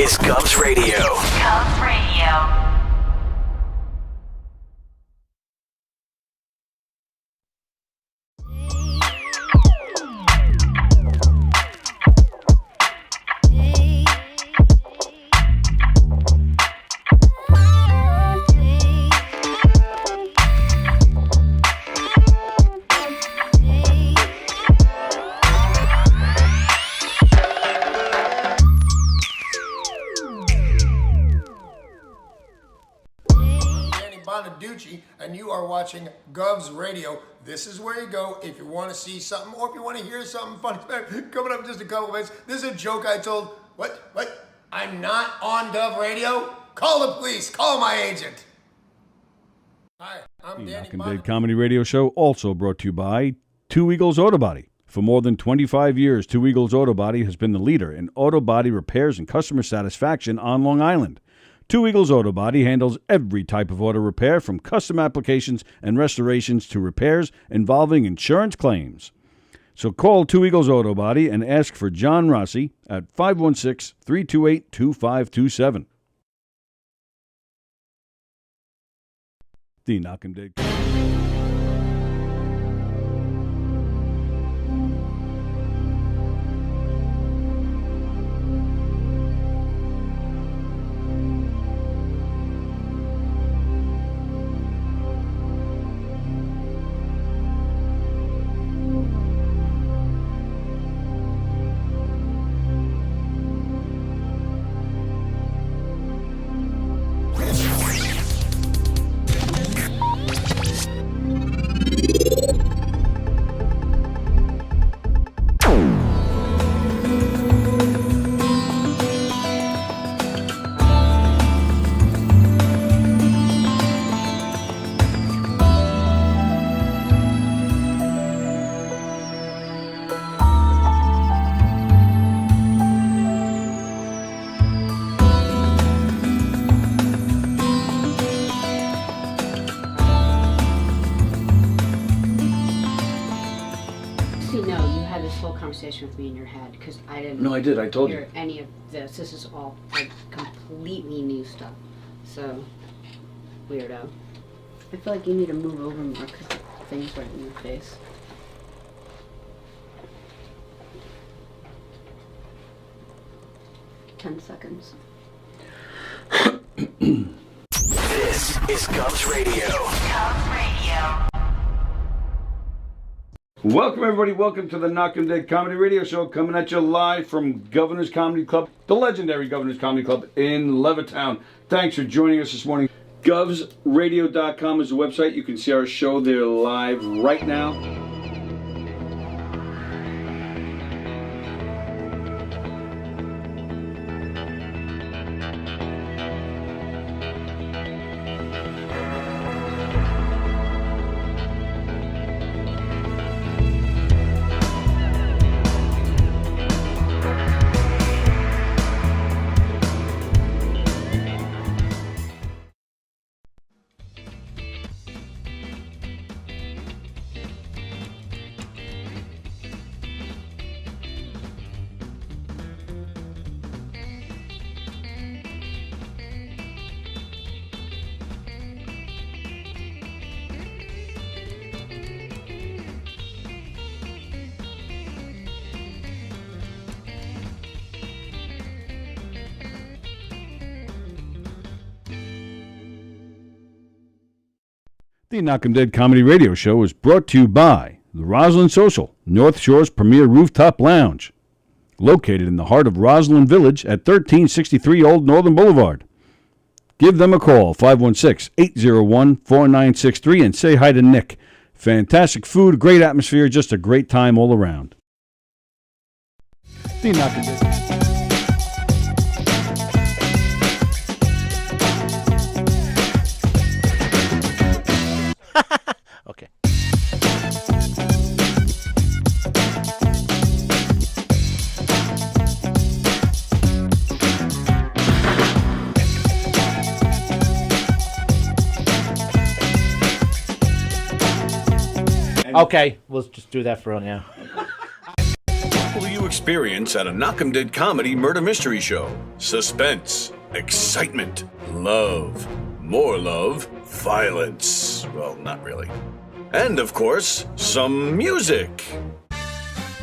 is Govs Radio. Govs Radio. And you are watching Govs Radio. This is where you go if you want to see something or if you want to hear something funny. Coming up in just a couple minutes. This is a joke I told. What? I'm not on Gov Radio? Call the police. Call my agent. Hi, I'm Danny Knockem Dead Comedy Radio Show, also brought to you by Two Eagles Auto Body. For more than 25 years, Two Eagles Auto Body has been the leader in auto body repairs and customer satisfaction on Long Island. Two Eagles Auto Body handles every type of auto repair, from custom applications and restorations to repairs involving insurance claims. So call Two Eagles Auto Body and ask for John Rossi at 516-328-2527. The Knockem Dead. With me in your head, because I didn't. No, I did. I told you. Hear any of this. This is all like completely new stuff. So weirdo. I feel like you need to move over more because the thing's right in your face. $10 seconds. This is Govs Radio. Govs Radio. Welcome, everybody. Welcome to the Knockem Dead Comedy Radio Show, coming at you live from Governor's Comedy Club, the legendary Governor's Comedy Club in Levittown. Thanks for joining us this morning. GovsRadio.com is the website. You can see our show there live right now. The Knockem Dead Comedy Radio Show is brought to you by the Roslyn Social, North Shore's premier rooftop lounge, located in the heart of Roslyn Village at 1363 Old Northern Boulevard. Give them a call, 516-801-4963, and say hi to Nick. Fantastic food, great atmosphere, just a great time all around. The Knockem Dead. Okay. Okay, we'll just do that for now. will you experience at a Knockem Dead Comedy Murder Mystery Show? Suspense, excitement, love, more love, violence. Well, not really. And, of course, some music.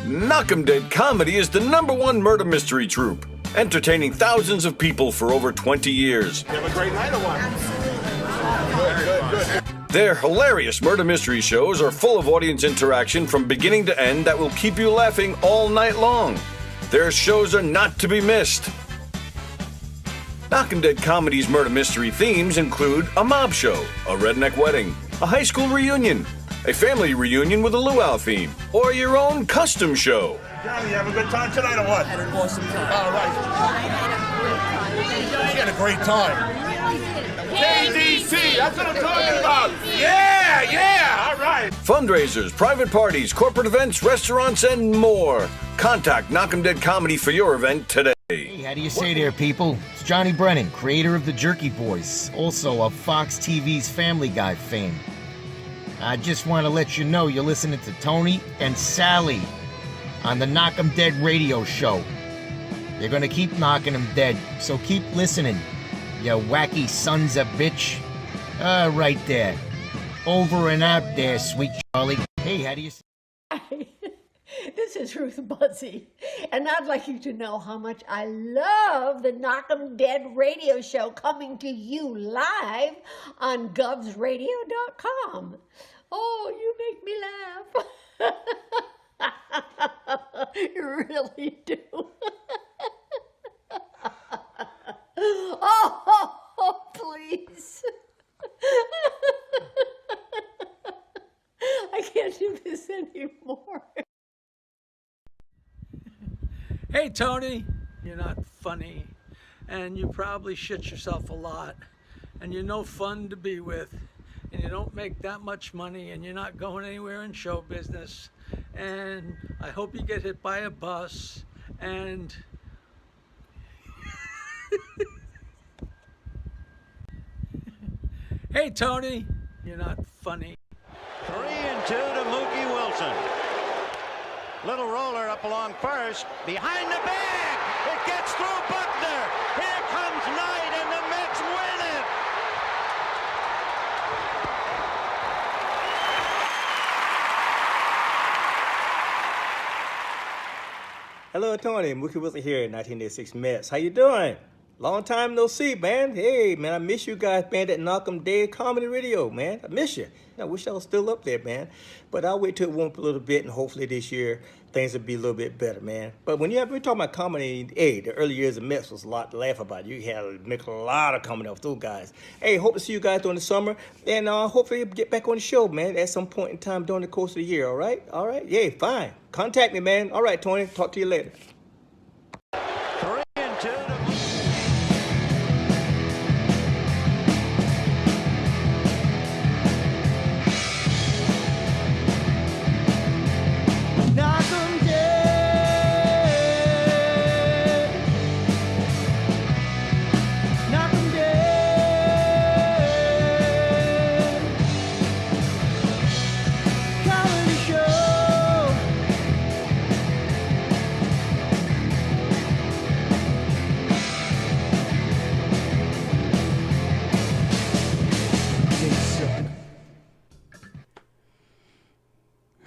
Knockem Dead Comedy is the #1 murder mystery troupe, entertaining thousands of people for over 20 years. You have a great night or what? Good. Their hilarious murder mystery shows are full of audience interaction from beginning to end that will keep you laughing all night long. Their shows are not to be missed. Knockem Dead Comedy's murder mystery themes include a mob show, a redneck wedding, a high school reunion, a family reunion with a luau theme, or your own custom show. Johnny, you have a good time tonight or what? Had an awesome time. All right. She had a great time. KDC, that's what I'm talking about. Yeah, all right. Fundraisers, private parties, corporate events, restaurants, and more. Contact Knockem Dead Comedy for your event today. Hey, how do you say there, people? It's Johnny Brennan, creator of the Jerky Boys, also of Fox TV's Family Guy fame. I just want to let you know you're listening to Tony and Sallie on the Knockem Dead radio show. They're gonna keep knocking them dead, so keep listening, you wacky sons of bitch. Right there. Over and out there, sweet Charlie. Hey, how do you say? This is Ruth Buzzy, and I'd like you to know how much I love the Knockem Dead radio show coming to you live on govsradio.com. Oh, you make me laugh. You really do. Oh, please. I can't do this anymore. Hey, Tony, you're not funny, and you probably shit yourself a lot, and you're no fun to be with, and you don't make that much money, and you're not going anywhere in show business, and I hope you get hit by a bus, and... Hey, Tony, you're not funny. 3-2 to Mookie Wilson. Little roller up along first, behind the bag. It gets through Buckner. Here comes Knight, and the Mets win it. Hello, Tony. Mookie Wilson here, 1986 Mets. How you doing? Long time no see, man. Hey, man, I miss you guys, man, that Knockem Dead Comedy Radio, man. I miss you. I wish I was still up there, man. But I'll wait till it warm up a little bit, and hopefully this year things will be a little bit better, man. But when we're talking about comedy, hey, the early years of Mets was a lot to laugh about. You had to make a lot of comedy off those guys. Hey, hope to see you guys during the summer, and hopefully get back on the show, man, at some point in time during the course of the year, all right? All right? Yeah, fine. Contact me, man. All right, Tony. Talk to you later. 3-2 to Knockem dead. Knockem dead. Comedy show.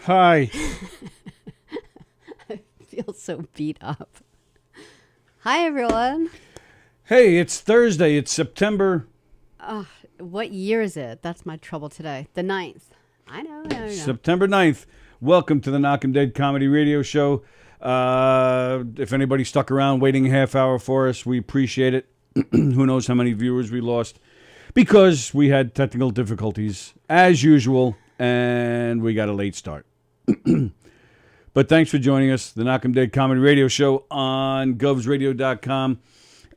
Hi. I feel so beat up. Hi, everyone. Hey, it's Thursday. It's September. What year is it? That's my trouble today. The 9th. I know. September 9th. Welcome to the Knockem Dead Comedy Radio Show. If anybody stuck around waiting a half hour for us, we appreciate it. Who knows how many viewers we lost because we had technical difficulties as usual, and we got a late start. But thanks for joining us, the Knockem Dead Comedy Radio Show on govsradio.com,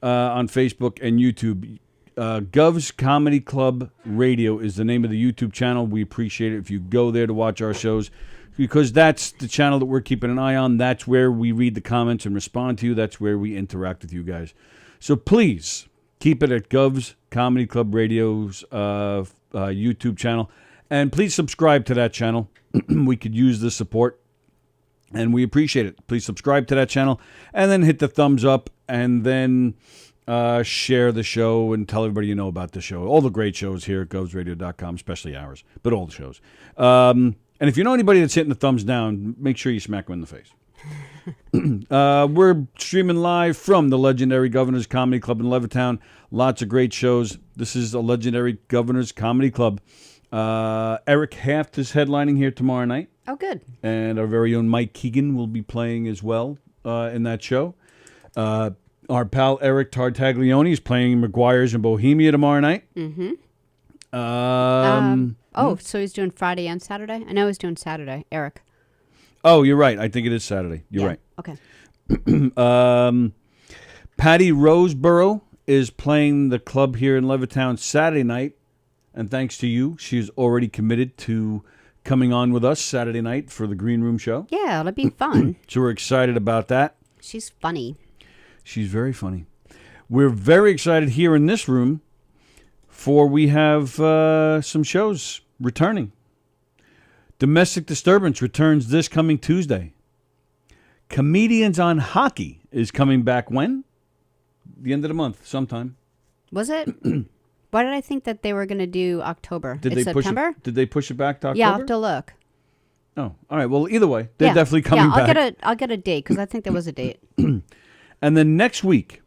on Facebook and YouTube. Gov's Comedy Club Radio is the name of the YouTube channel. We appreciate it if you go there to watch our shows, because that's the channel that we're keeping an eye on. That's where we read the comments and respond to you. That's where we interact with you guys. So please keep it at Gov's Comedy Club Radio's YouTube channel. And please subscribe to that channel. We could use the support. And we appreciate it. Please subscribe to that channel and then hit the thumbs up and then share the show and tell everybody you know about the show. All the great shows here at govsradio.com, especially ours, but all the shows. And if you know anybody that's hitting the thumbs down, make sure you smack them in the face. We're streaming live from the legendary Governor's Comedy Club in Levittown. Lots of great shows. This is a legendary Governor's Comedy Club. Eric Haft is headlining here tomorrow night. Oh, good. And our very own Mike Keegan will be playing as well in that show. Our pal Eric Tartaglione is playing McGuire's in Bohemia tomorrow night. Mm-hmm. So he's doing Friday and Saturday? I know he's doing Saturday, Eric. Oh, you're right. I think it is Saturday. You're right. Okay. Patty Roseborough is playing the club here in Levittown Saturday night. And thanks to you, she's already committed to coming on with us Saturday night for the Green Room show. Yeah, it'll be fun. So we're excited about that. She's funny. She's very funny. We're very excited here in this room for we have some shows returning. Domestic Disturbance returns this coming Tuesday. Comedians on Hockey is coming back when? The end of the month, sometime. Was it? Why did I think that they were going to do October? Did September? Did they push it back to October? Yeah, I'll have to look. Oh, all right. Well, either way, they're definitely coming back. I'll get a date because I think there was a date. And then next week,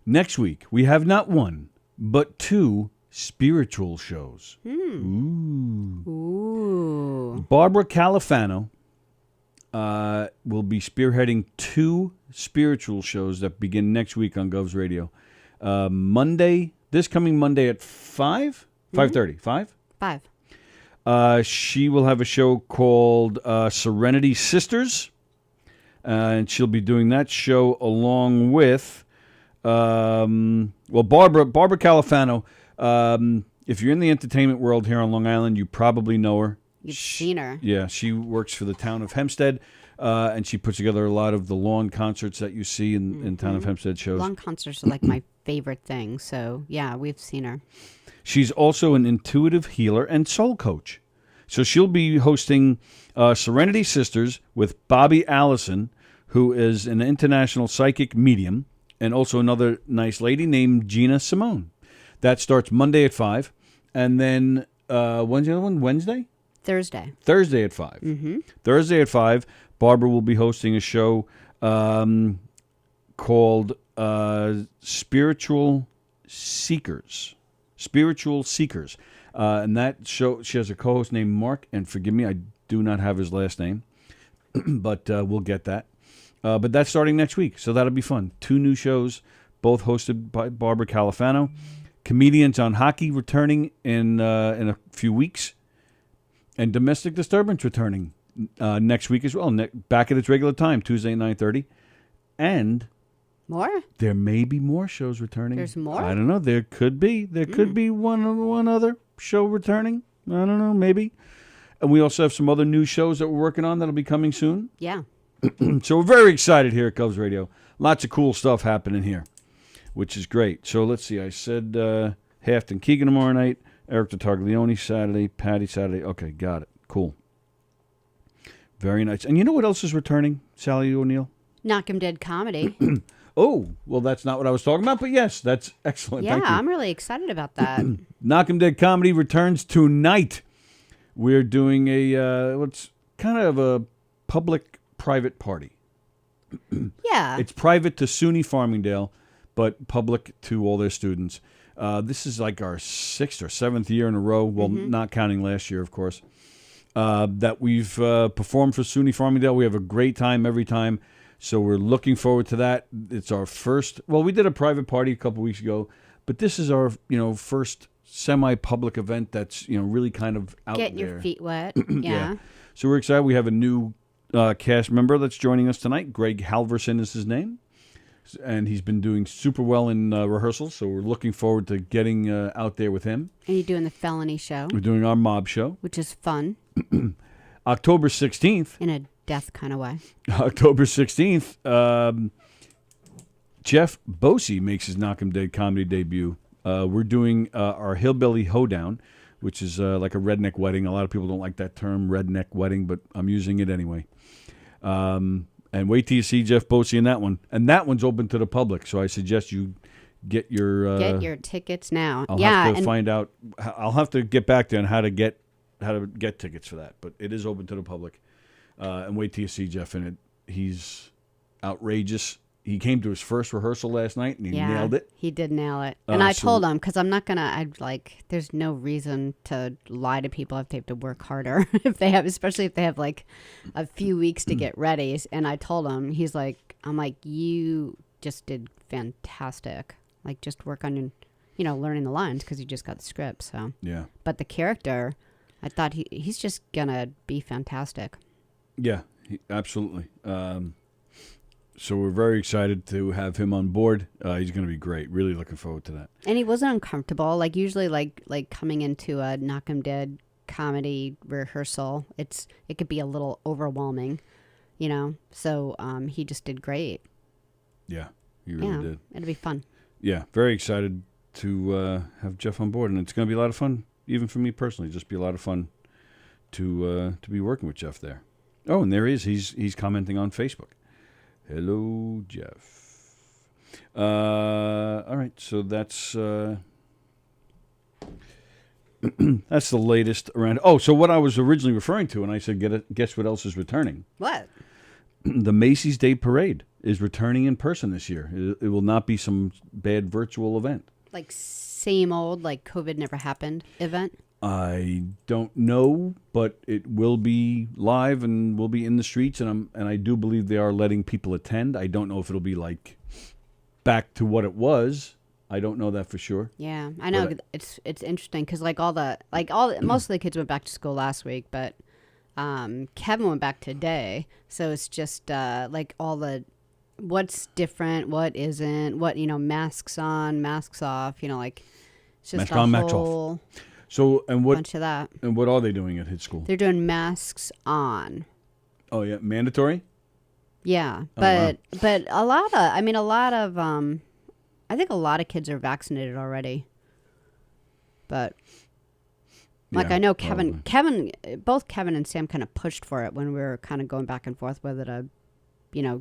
we have not one, but two spiritual shows. Ooh. Barbara Califano will be spearheading two spiritual shows that begin next week on Govs Radio. This coming Monday at 5? 5:30. 5? 5. She will have a show called Serenity Sisters. And she'll be doing that show along with, Barbara Califano. If you're in the entertainment world here on Long Island, you probably know her. You've seen her. Yeah, she works for the town of Hempstead, and she puts together a lot of the lawn concerts that you see in town of Hempstead shows. Lawn concerts are like my favorite thing, so yeah, we've seen her. She's also an intuitive healer and soul coach. So she'll be hosting Serenity Sisters with Bobby Allison, who is an international psychic medium, and also another nice lady named Gina Simone. That starts Monday at 5. And then, when's the other one? Wednesday? Thursday. Thursday at 5. Mm-hmm. Thursday at 5, Barbara will be hosting a show called Spiritual Seekers. Spiritual Seekers. And that show, she has a co-host named Mark, and forgive me, I do not have his last name, but we'll get that. But that's starting next week, so that'll be fun. Two new shows, both hosted by Barbara Califano. Comedians on Hockey returning in a few weeks, and Domestic Disturbance returning next week as well, back at its regular time, Tuesday at 9:30. And more? There may be more shows returning. There's more? I don't know. There could be. There could be one other show returning. I don't know. Maybe. And we also have some other new shows that we're working on that'll be coming soon. Yeah. So we're very excited here at Govs Radio. Lots of cool stuff happening here, which is great. So let's see. I said Haft and Keegan tomorrow night, Eric Tartaglione Saturday, Patty Saturday. Okay, got it. Cool. Very nice. And you know what else is returning, Sallie O'Neill? Knockem Dead Comedy. Oh, well, that's not what I was talking about, but yes, that's excellent. Yeah, Thank you. I'm really excited about that. Knockem Dead Comedy returns tonight. We're doing what's kind of a public-private party. Yeah. It's private to SUNY Farmingdale, but public to all their students. This is like our 6th or 7th year in a row, well, not counting last year, of course, that we've performed for SUNY Farmingdale. We have a great time every time. So we're looking forward to that. It's our first, well, we did a private party a couple weeks ago, but this is our, first semi-public event that's, really kind of out there. Getting your feet wet. Yeah. So we're excited. We have a new cast member that's joining us tonight. Greg Halverson is his name. And he's been doing super well in rehearsals, so we're looking forward to getting out there with him. And you're doing the felony show. We're doing our mob show. Which is fun. October 16th. In a death kind of way. October 16th, Jeff Bosey makes his Knockem Dead comedy debut. We're doing our Hillbilly Hoedown, which is like a redneck wedding. A lot of people don't like that term, redneck wedding, but I'm using it anyway. And wait till you see Jeff Bosey in that one. And that one's open to the public, so I suggest you get your tickets now. I'll have to find out. I'll have to get back to you on how to get tickets for that. But it is open to the public. And wait till you see Jeff in it. He's outrageous. He came to his first rehearsal last night and he nailed it. He did nail it. And I told him, because I'm not going to, there's no reason to lie to people if they have to work harder, especially if they have like a few weeks to get ready. And I told him, I'm like, you just did fantastic. Like, just work on, learning the lines because you just got the script. So, yeah. But the character, I thought he's just going to be fantastic. Yeah, absolutely. So we're very excited to have him on board. He's going to be great. Really looking forward to that. And he wasn't uncomfortable. Like usually, like coming into a Knockem Dead comedy rehearsal, it could be a little overwhelming, So he just did great. Yeah, he really did. It'll be fun. Yeah, very excited to have Jeff on board, and it's going to be a lot of fun, even for me personally. Just be a lot of fun to be working with Jeff there. Oh, and there he is. He's commenting on Facebook. Hello, Jeff. All right, so that's that's the latest around. Oh, so what I was originally referring to, and I said, guess what else is returning? What? The Macy's Day Parade is returning in person this year. It will not be some bad virtual event. Like same old, like COVID never happened event? I don't know, but it will be live and will be in the streets, and I do believe they are letting people attend. I don't know if it'll be like back to what it was. I don't know that for sure. Yeah, I know it's interesting because most of the kids went back to school last week, but Kevin went back today, so it's just like all the what's different, what isn't, what masks on, masks off, like it's just mask on, mask off. So and what bunch of that. And what are they doing at his school? They're doing masks on. Oh yeah, mandatory? Yeah, but a lot of I think a lot of kids are vaccinated already. But I know both Kevin and Sam kind of pushed for it when we were kind of going back and forth whether to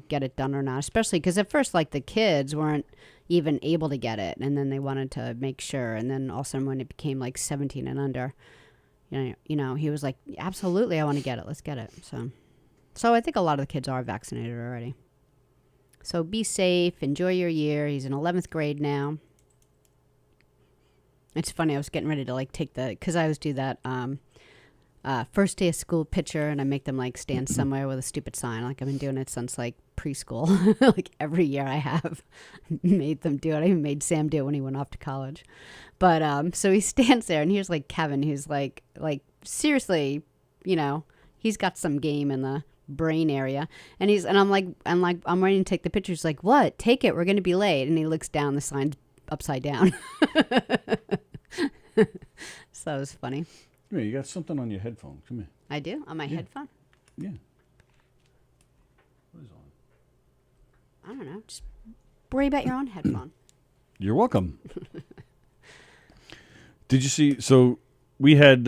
get it done or not, especially because at first the kids weren't even able to get it, and then they wanted to make sure, and then all of a sudden when it became 17 and under, he was like, absolutely, I want to get it, let's get it. So I think a lot of the kids are vaccinated already. So be safe, enjoy your year. He's in 11th grade now. It's funny, I was getting ready to take because I always do that first day of school picture, and I make them stand somewhere with a stupid sign. I've been doing it since preschool. Every year I have made them do it. I even made Sam do it when he went off to college. But so he stands there, and here's Kevin, who's seriously, he's got some game in the brain area, and I'm ready to take the picture. He's like, what? Take it. We're going to be late. And he looks down. The sign's upside down. So it was funny. Yeah, you got something on your headphone. Come here. I do? On my headphone? Yeah. What is on? I don't know. Just worry about your own headphone. You're welcome. Did you see? So we had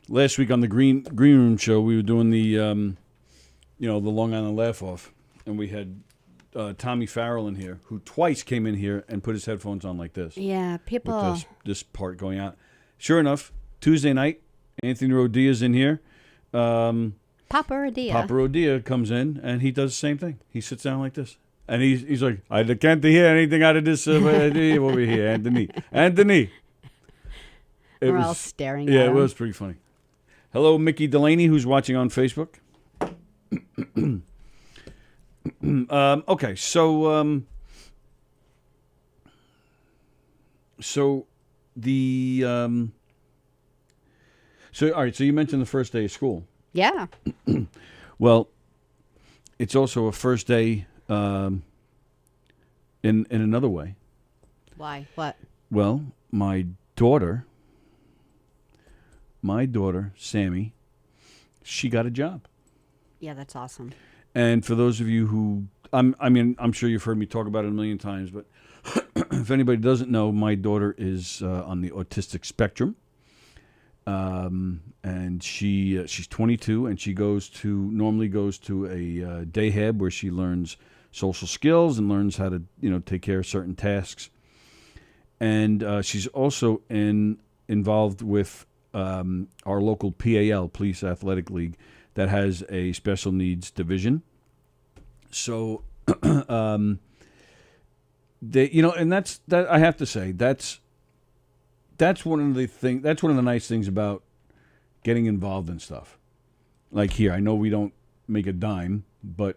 last week on the Green Room show, we were doing the the Long Island Laugh Off, and we had Tommy Farrell in here, who twice came in here and put his headphones on like this. Yeah, people. With this part going out. Sure enough, Tuesday night, Anthony Rodia's in here. Papa Rodia comes in, and he does the same thing. He sits down like this. And he's like, I can't hear anything out of this over here, Anthony. We're all staring at him. Yeah, it was pretty funny. Hello, Mickey Delaney, who's watching on Facebook. Okay, so all right, so you mentioned the first day of school. Yeah. Well, it's also a first day in another way. Why? What? Well, my daughter, Sammy, she got a job. Yeah, that's awesome. And for those of you who, I'm sure you've heard me talk about it a million times, but if anybody doesn't know, my daughter is on the autistic spectrum. and she's 22, and she normally goes to a day hab where she learns social skills and learns how to take care of certain tasks. And she's also involved with our local PAL, Police Athletic League, that has a special needs division. So, and that's that. I have to say that's one of the nice things about getting involved in stuff. Like here, I know we don't make a dime, but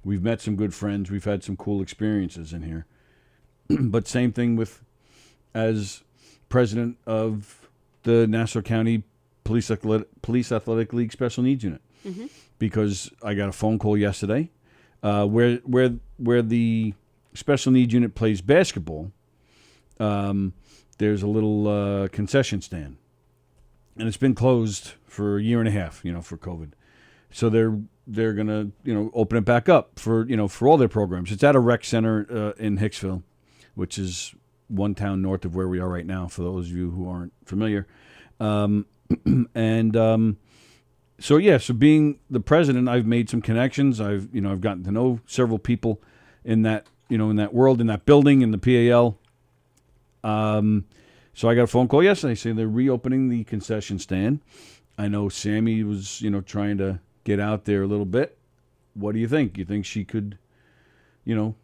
we've met some good friends. We've had some cool experiences in here. But same thing as president of the Nassau County Police Athletic League Special Needs Unit, because I got a phone call yesterday where the Special Needs Unit plays basketball. There's a little concession stand, and it's been closed for a year and a half, for COVID. So they're gonna open it back up for all their programs. It's at a rec center in Hicksville, which is one town north of where we are right now, for those of you who aren't familiar. So being the president, I've made some connections. I've gotten to know several people in that world, in that building, in the PAL. So I got a phone call yesterday saying they're reopening the concession stand. I know Sammy was, trying to get out there a little bit. What do you think? You think she could,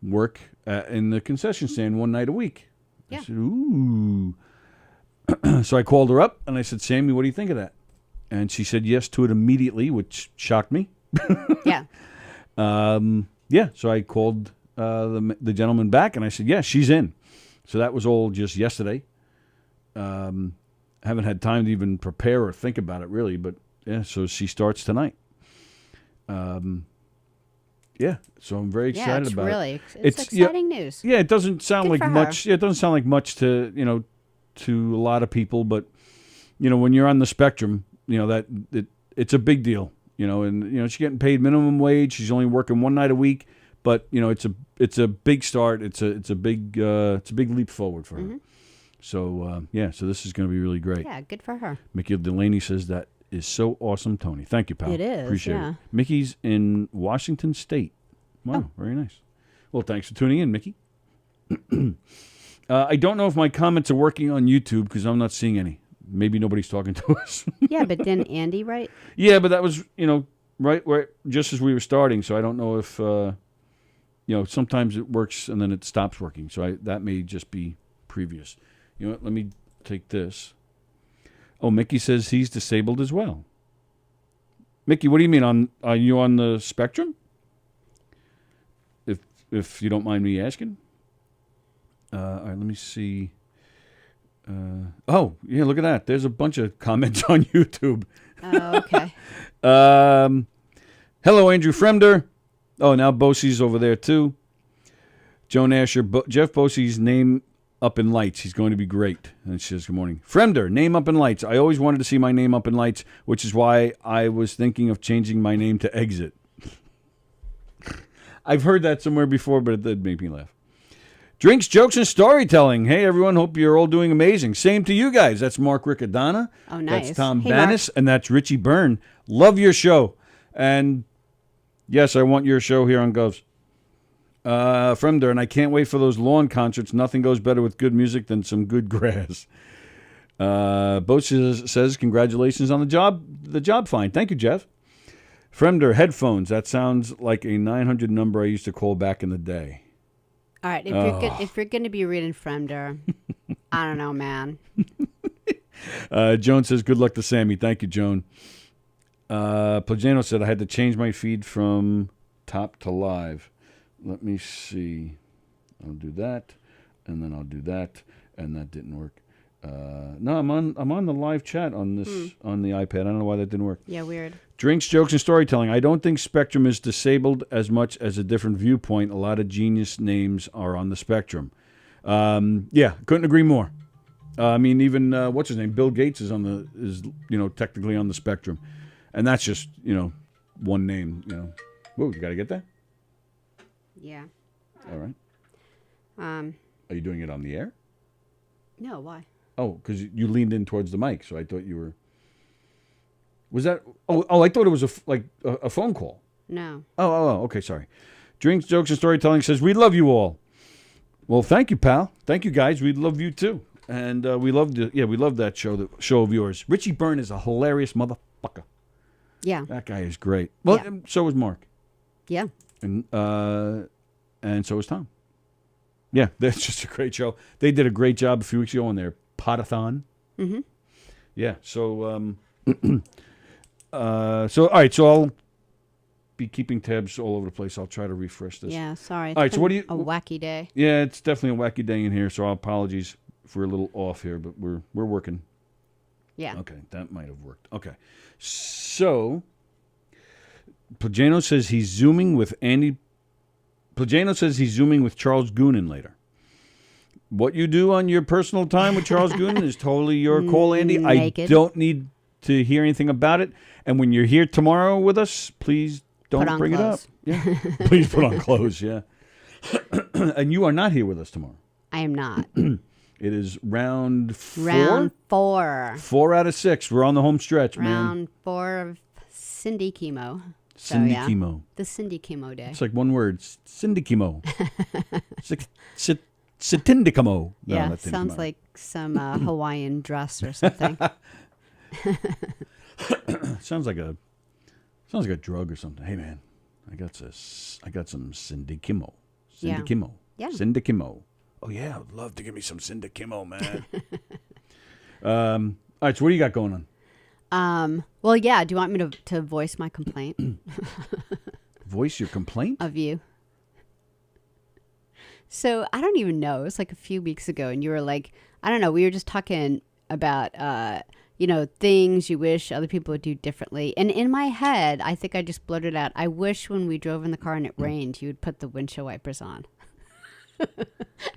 work in the concession stand one night a week? Yeah. I said, ooh. So I called her up and I said, Sammy, what do you think of that? And she said yes to it immediately, which shocked me. Yeah. So I called the gentleman back and I said, yeah, she's in. So that was all just yesterday. Haven't had time to even prepare or think about it really, but yeah, so she starts tonight. So I'm very excited about it. It's exciting news. Yeah, it doesn't sound Good like for much. her. Yeah, it doesn't sound like much to a lot of people, but when you're on the spectrum, it's a big deal. And she's getting paid minimum wage. She's only working one night a week, but it's a big start. It's a big leap forward for her. So so this is going to be really great. Yeah, good for her. Mickey Delaney says that is so awesome, Tony. Thank you, pal. It is, Appreciate yeah. it. Mickey's in Washington State. Wow, very nice. Well, thanks for tuning in, Mickey. I don't know if my comments are working on YouTube because I'm not seeing any. Maybe nobody's talking to us. Yeah, but didn't Andy write? Yeah, but that was, right just as we were starting. So I don't know if, sometimes it works and then it stops working. So that may just be previous. You know what? Let me take this. Oh, Mickey says he's disabled as well. Mickey, what do you mean? Are you on the spectrum? If you don't mind me asking. All right, let me see. Look at that. There's a bunch of comments on YouTube. Oh, okay. Hello, Andrew Fremder. Oh, now Bosie's over there, too. Joan Asher, Jeff Bosie's name up in lights. He's going to be great. And she says, good morning. Fremder, name up in lights. I always wanted to see my name up in lights, which is why I was thinking of changing my name to Exit. I've heard that somewhere before, but it did make me laugh. Drinks, jokes, and storytelling. Hey, everyone. Hope you're all doing amazing. Same to you guys. That's Mark Riccadonna. Oh, nice. That's Tom Hey, Bannis. And that's Richie Byrne. Love your show. And yes, I want your show here on Govs. From there, and I can't wait for those lawn concerts. Nothing goes better with good music than some good grass. Bo says, congratulations on the job find. Thank you, Jeff. Fremder, headphones. That sounds like a 900 number I used to call back in the day. All right, if you're going to be reading Fremder, I don't know, man. Joan says, good luck to Sammy. Thank you, Joan. Plagano said, I had to change my feed from top to live. Let me see. I'll do that, and then I'll do that, and that didn't work. No, I'm on the live chat on this on the iPad. I don't know why that didn't work. Yeah, weird. Drinks, jokes, and storytelling. I don't think Spectrum is disabled as much as a different viewpoint. A lot of genius names are on the spectrum. Yeah, couldn't agree more. I mean, even what's his name? Bill Gates is technically on the spectrum, and that's just one name. Whoa, you got to get that. Yeah. All right. Are you doing it on the air? No, why? Oh, because you leaned in towards the mic, so I thought you were. Was that? Oh, I thought it was a phone call. No. Oh, okay, sorry. Drinks, Jokes, and Storytelling says, we love you all. Well, thank you, pal. Thank you, guys. We love you, too. And we love that show of yours. Richie Byrne is a hilarious motherfucker. Yeah. That guy is great. Well, so is Mark. Yeah. And so is Tom. Yeah, that's just a great show. They did a great job a few weeks ago on their Potathon. Mm-hmm. Yeah, so, all right, so I'll be keeping tabs all over the place. I'll try to refresh this. Yeah, sorry. All right, so what do you... A wacky day. Yeah, it's definitely a wacky day in here, so apologies if we're a little off here, but we're working. Yeah. Okay, that might have worked. Okay. So, Plagano says he's zooming with Charles Goonan later. What you do on your personal time with Charles Goonan is totally your call, Andy. Naked. I don't need to hear anything about it. And when you're here tomorrow with us, please don't bring clothes. it up. Yeah. Please put on clothes, yeah. And you are not here with us tomorrow. I am not. It is round 4? Round 4. 4 out of 6. We're on the home stretch, man. Round 4 of Cindy Chemo. Cindy So, yeah. Chemo. The Cindy Chemo day. It's like one word. Cindy Chemo. Satindicamo. No, Yeah, that didn't sounds come out. like some Hawaiian dress or something. Sounds like a drug or something. Hey man, I got some Syndicimo. Yeah. Syndicimo. Yeah. Syndicimo. Oh yeah, I would love to give me some Syndicimo, man. All right, so what do you got going on? Well, yeah. Do you want me to voice my complaint Voice your complaint? of you? So I don't even know. It was like a few weeks ago, and you were like, I don't know. We were just talking about, things you wish other people would do differently. And in my head, I think I just blurted out, I wish when we drove in the car and it rained, you would put the windshield wipers on.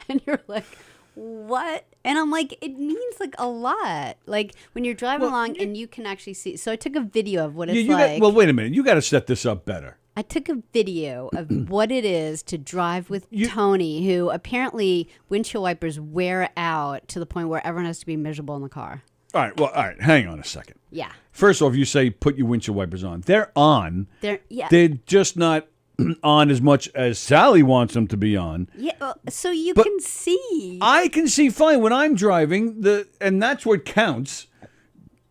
And you're like, what? And I'm like, it means like a lot. Like when you're driving along and you can actually see. So I took a video of what it's like. Well, wait a minute. You got to set this up better. I took a video of what it is to drive with Tony, who apparently windshield wipers wear out to the point where everyone has to be miserable in the car. All right. Hang on a second. Yeah. First off, you say put your windshield wipers on. They're on. Yeah. They're just not on as much as Sallie wants them to be on. Yeah. So you can see. I can see fine when I'm driving, and that's what counts.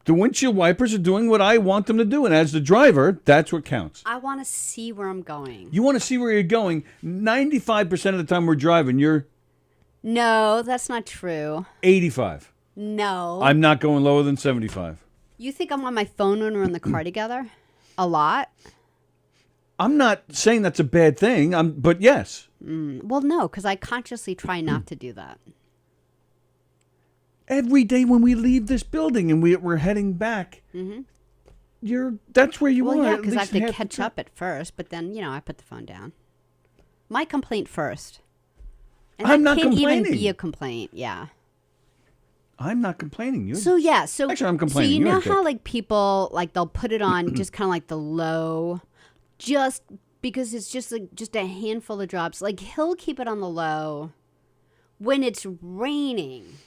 The windshield wipers are doing what I want them to do, and as the driver, that's what counts. I want to see where I'm going. You want to see where you're going. 95% of the time we're driving, you're... No, that's not true. 85. No. I'm not going lower than 75. You think I'm on my phone when we're in the car together? A lot? I'm not saying that's a bad thing, but yes. Well, no, because I consciously try not to do that. Every day when we leave this building and we're heading back, that's where you are. Well, yeah, at because I least have to half the catch time. up at first, but then, I put the phone down. My complaint first. And I'm that not can't complaining. even be a complaint, yeah. I'm not complaining. So Actually, I'm complaining. So you You're know a dick. how like people like they'll put it on just kind of like the low, just because it's just a handful of drops. Like he'll keep it on the low when it's raining.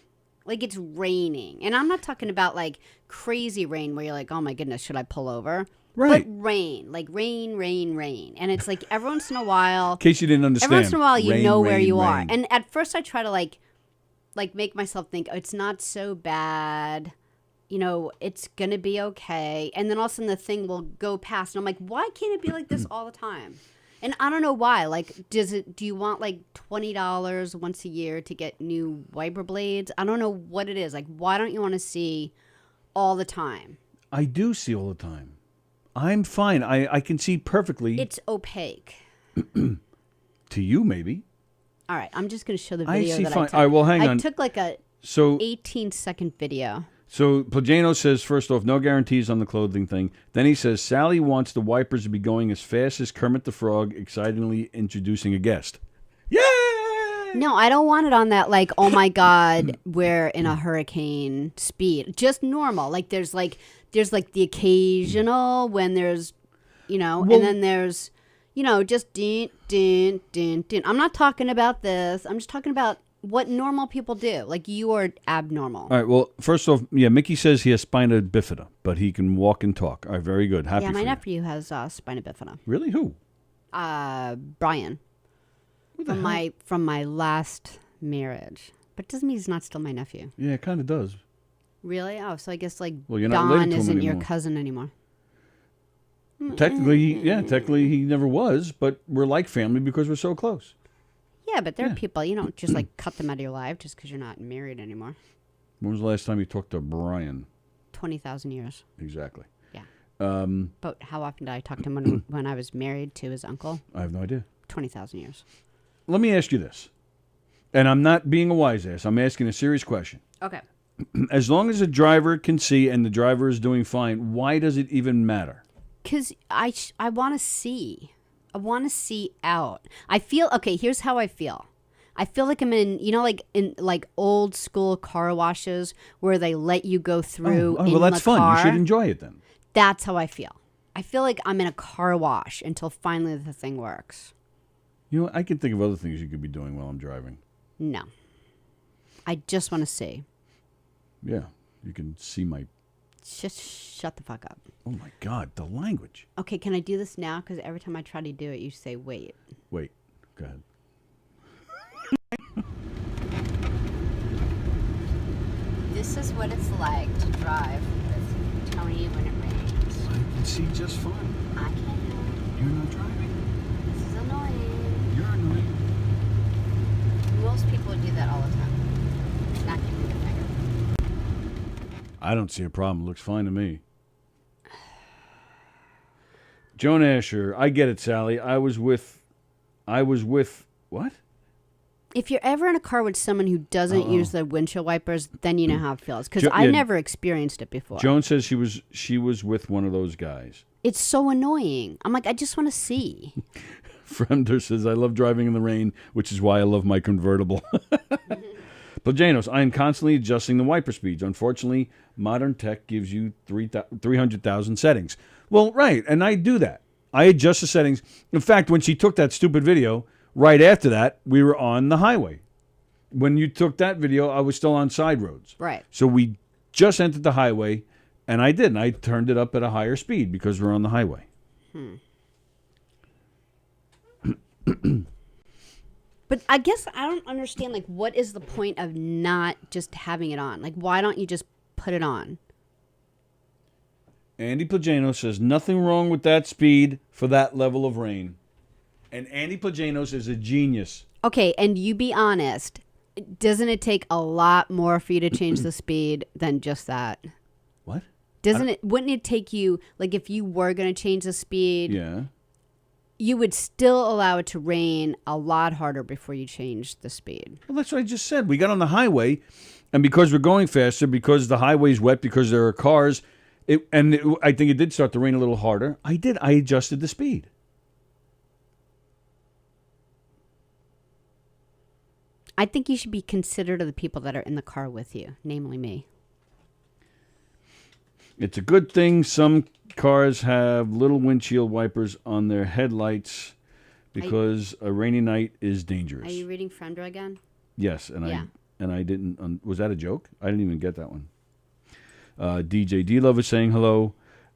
Like it's raining. And I'm not talking about like crazy rain where you're like, oh my goodness, should I pull over? Right. But rain. Like rain. And it's like every once in a while. In case you didn't understand. Every once in a while you Rain, know where rain, you are. rain. And at first I try to like make myself think, oh, it's not so bad. It's going to be okay. And then all of a sudden the thing will go past. And I'm like, why can't it be like this all the time? And I don't know why. Like, do you want like $20 once a year to get new wiper blades? I don't know what it is. Like, why don't you want to see all the time? I do see all the time. I'm fine. I can see perfectly. It's opaque. To you, maybe. All right, I'm just going to show the I video see that fine. I took. All right, well, hang on. I took like a 18-second video. So Plagano says, first off, no guarantees on the clothing thing. Then he says, Sallie wants the wipers to be going as fast as Kermit the Frog, excitingly introducing a guest. Yay! No, I don't want it on that, like, oh my God, we're in a hurricane speed. Just normal. Like, there's like the occasional when there's, and then there's, just din, din, din, din. I'm not talking about this. I'm just talking about what normal people do. Like, you are abnormal. All right, well, first off, yeah, Mickey says he has spina bifida, but he can walk and talk. All right, very good. Happy Yeah, for my you. nephew has spina bifida. Really? Who? Brian. What the hell? From my last marriage. But doesn't mean he's not still my nephew. Yeah, it kind of does. Really? Oh, so I guess, like, Well, you're not related Don to him isn't your anymore. cousin anymore. Technically he never was, but we're like family because we're so close. Yeah, but there are people, you don't just, like, cut them out of your life just because you're not married anymore. When was the last time you talked to Brian? 20,000 years. Exactly. Yeah. Um, But how often did I talk to him when I was married to his uncle? I have no idea. 20,000 years. Let me ask you this, and I'm not being a wise ass. I'm asking a serious question. Okay. As long as the driver can see and the driver is doing fine, why does it even matter? Because I want to see. I want to see out. I feel, okay, here's how I feel. I feel like I'm in, like in like old school car washes where they let you go through in well, that's the fun. car. You should enjoy it then. That's how I feel. I feel like I'm in a car wash until finally the thing works. You know, I can think of other things you could be doing while I'm driving. No. I just want to see. Yeah, you can see my... Just shut the fuck up. Oh, my God, the language. Okay, can I do this now? Because every time I try to do it, you say, wait. Wait, go ahead. This is what it's like to drive with Tony when it rains. I can see just fine. I can't. You're not driving. This is annoying. You're annoying. Most people do that all the time. Not give me the finger. I don't see a problem. It looks fine to me. Joan Asher, I get it, Sally. I was with, what? If you're ever in a car with someone who doesn't use their windshield wipers, then you know how it feels. Because I never experienced it before. Joan says she was with one of those guys. It's so annoying. I'm like, I just want to see. Fremder says, I love driving in the rain, which is why I love my convertible. Plajanos, I am constantly adjusting the wiper speeds. Unfortunately, modern tech gives you 300,000 settings. Well, right, and I do that. I adjust the settings. In fact, when she took that stupid video, right after that, we were on the highway. When you took that video, I was still on side roads. Right. So we just entered the highway, and I did. And I turned it up at a higher speed because we're on the highway. But I guess I don't understand, like, what is the point of not just having it on? Like, why don't you just put it on? Andy Plagano says, nothing wrong with that speed for that level of rain. And Andy Plajanos is a genius. Okay, and you be honest. Doesn't it take a lot more for you to change the speed than just that? What? Wouldn't it take you, like, if you were going to change the speed, Yeah. you would still allow it to rain a lot harder before you changed the speed. Well, that's what I just said. We got on the highway, and because we're going faster, because the highway's wet, because there are cars, I think it did start to rain a little harder. I adjusted the speed. I think you should be considerate of the people that are in the car with you, namely me. It's a good thing some cars have little windshield wipers on their headlights because a rainy night is dangerous. Are you reading Fremder again? Yes, and I didn't. Was that a joke? I didn't even get that one. DJ D Love is saying hello.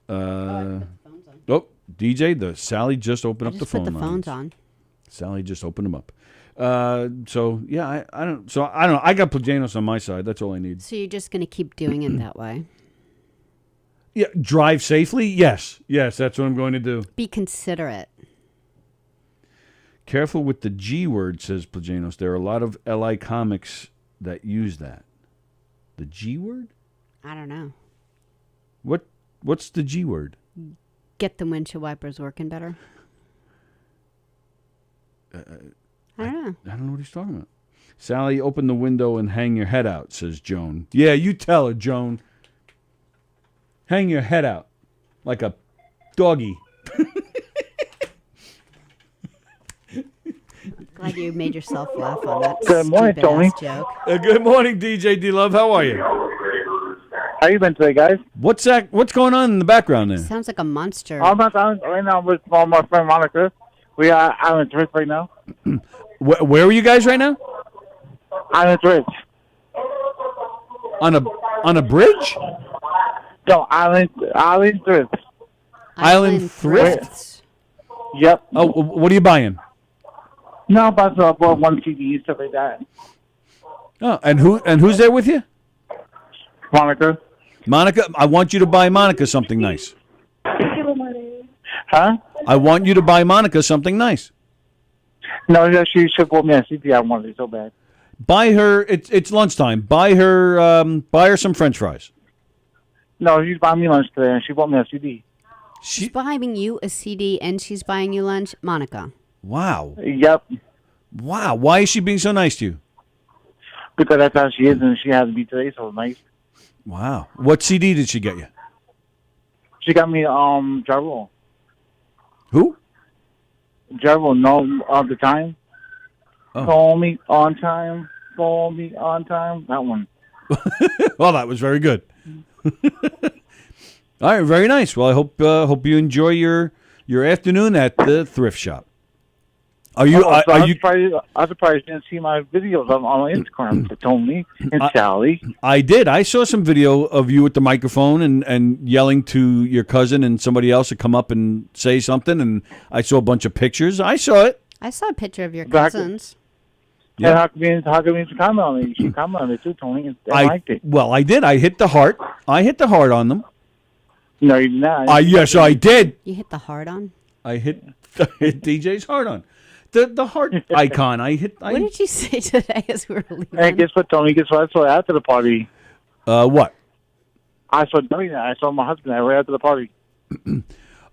I put the phones on. DJ, Sally just opened up the phone lines. Put the phones on. Sally just opened them up. So yeah, I don't. So I don't know. I got Plajanos on my side. That's all I need. So you're just going to keep doing it that way? Yeah, drive safely. Yes, that's what I'm going to do. Be considerate. Careful with the G word, says Plajanos. There are a lot of LI comics that use that. The G word? I don't know. What's the G word? Get the windshield wipers working better. I don't know. I don't know what he's talking about. Sally, open the window and hang your head out, says Joan. Yeah, you tell her, Joan. Hang your head out like a doggy. Glad you made yourself laugh on that. Good morning, Tony. Joke. Good morning, DJ D Love. How are you? How you been today, guys? What's that? What's going on in the background there? Sounds like a monster. I'm not right now with my friend Monica. We are out in Drift right now. Where are you guys right now? Island Thrift. On a bridge? No, Island Thrift. Island Thrift? Yep. Oh, what are you buying? No, but I bought one CD and stuff like that. Oh, and who's there with you? Monica. Monica, I want you to buy Monica something nice. Huh? I want you to buy Monica something nice. No, yeah, she bought me a CD. I wanted it so bad. Buy her. It's lunchtime. Buy her some French fries. No, she's buying me lunch today, and she bought me a CD. She's buying you a CD and she's buying you lunch, Monica. Wow. Yep. Wow. Why is she being so nice to you? Because that's how she is, and she has to be today, so nice. Wow. What CD did she get you? She got me Jarrell. Who? Jarrell, no, all the time. Oh. Call me on time. Call me on time. That one. Well, that was very good. All right, very nice. Well, I hope you enjoy your afternoon at the thrift shop. Are you? I'm are you? surprised you didn't see my videos on Instagram. They told me and Sallie. I did. I saw some video of you at the microphone and yelling to your cousin and somebody else to come up and say something. And I saw a bunch of pictures. I saw it. I saw a picture of your cousins. Yeah. And how come you didn't comment on it? You comment on it too, Tony. And I liked it. Well, I did. I hit the heart. I hit the heart on them. No, you did not. Yes, I did. You hit the heart on? I hit DJ's heart on. The heart icon. What did you say today as we were leaving? Hey, guess what, Tony? Guess what I saw after the party? What? I saw Dorian. I saw my husband right after the party.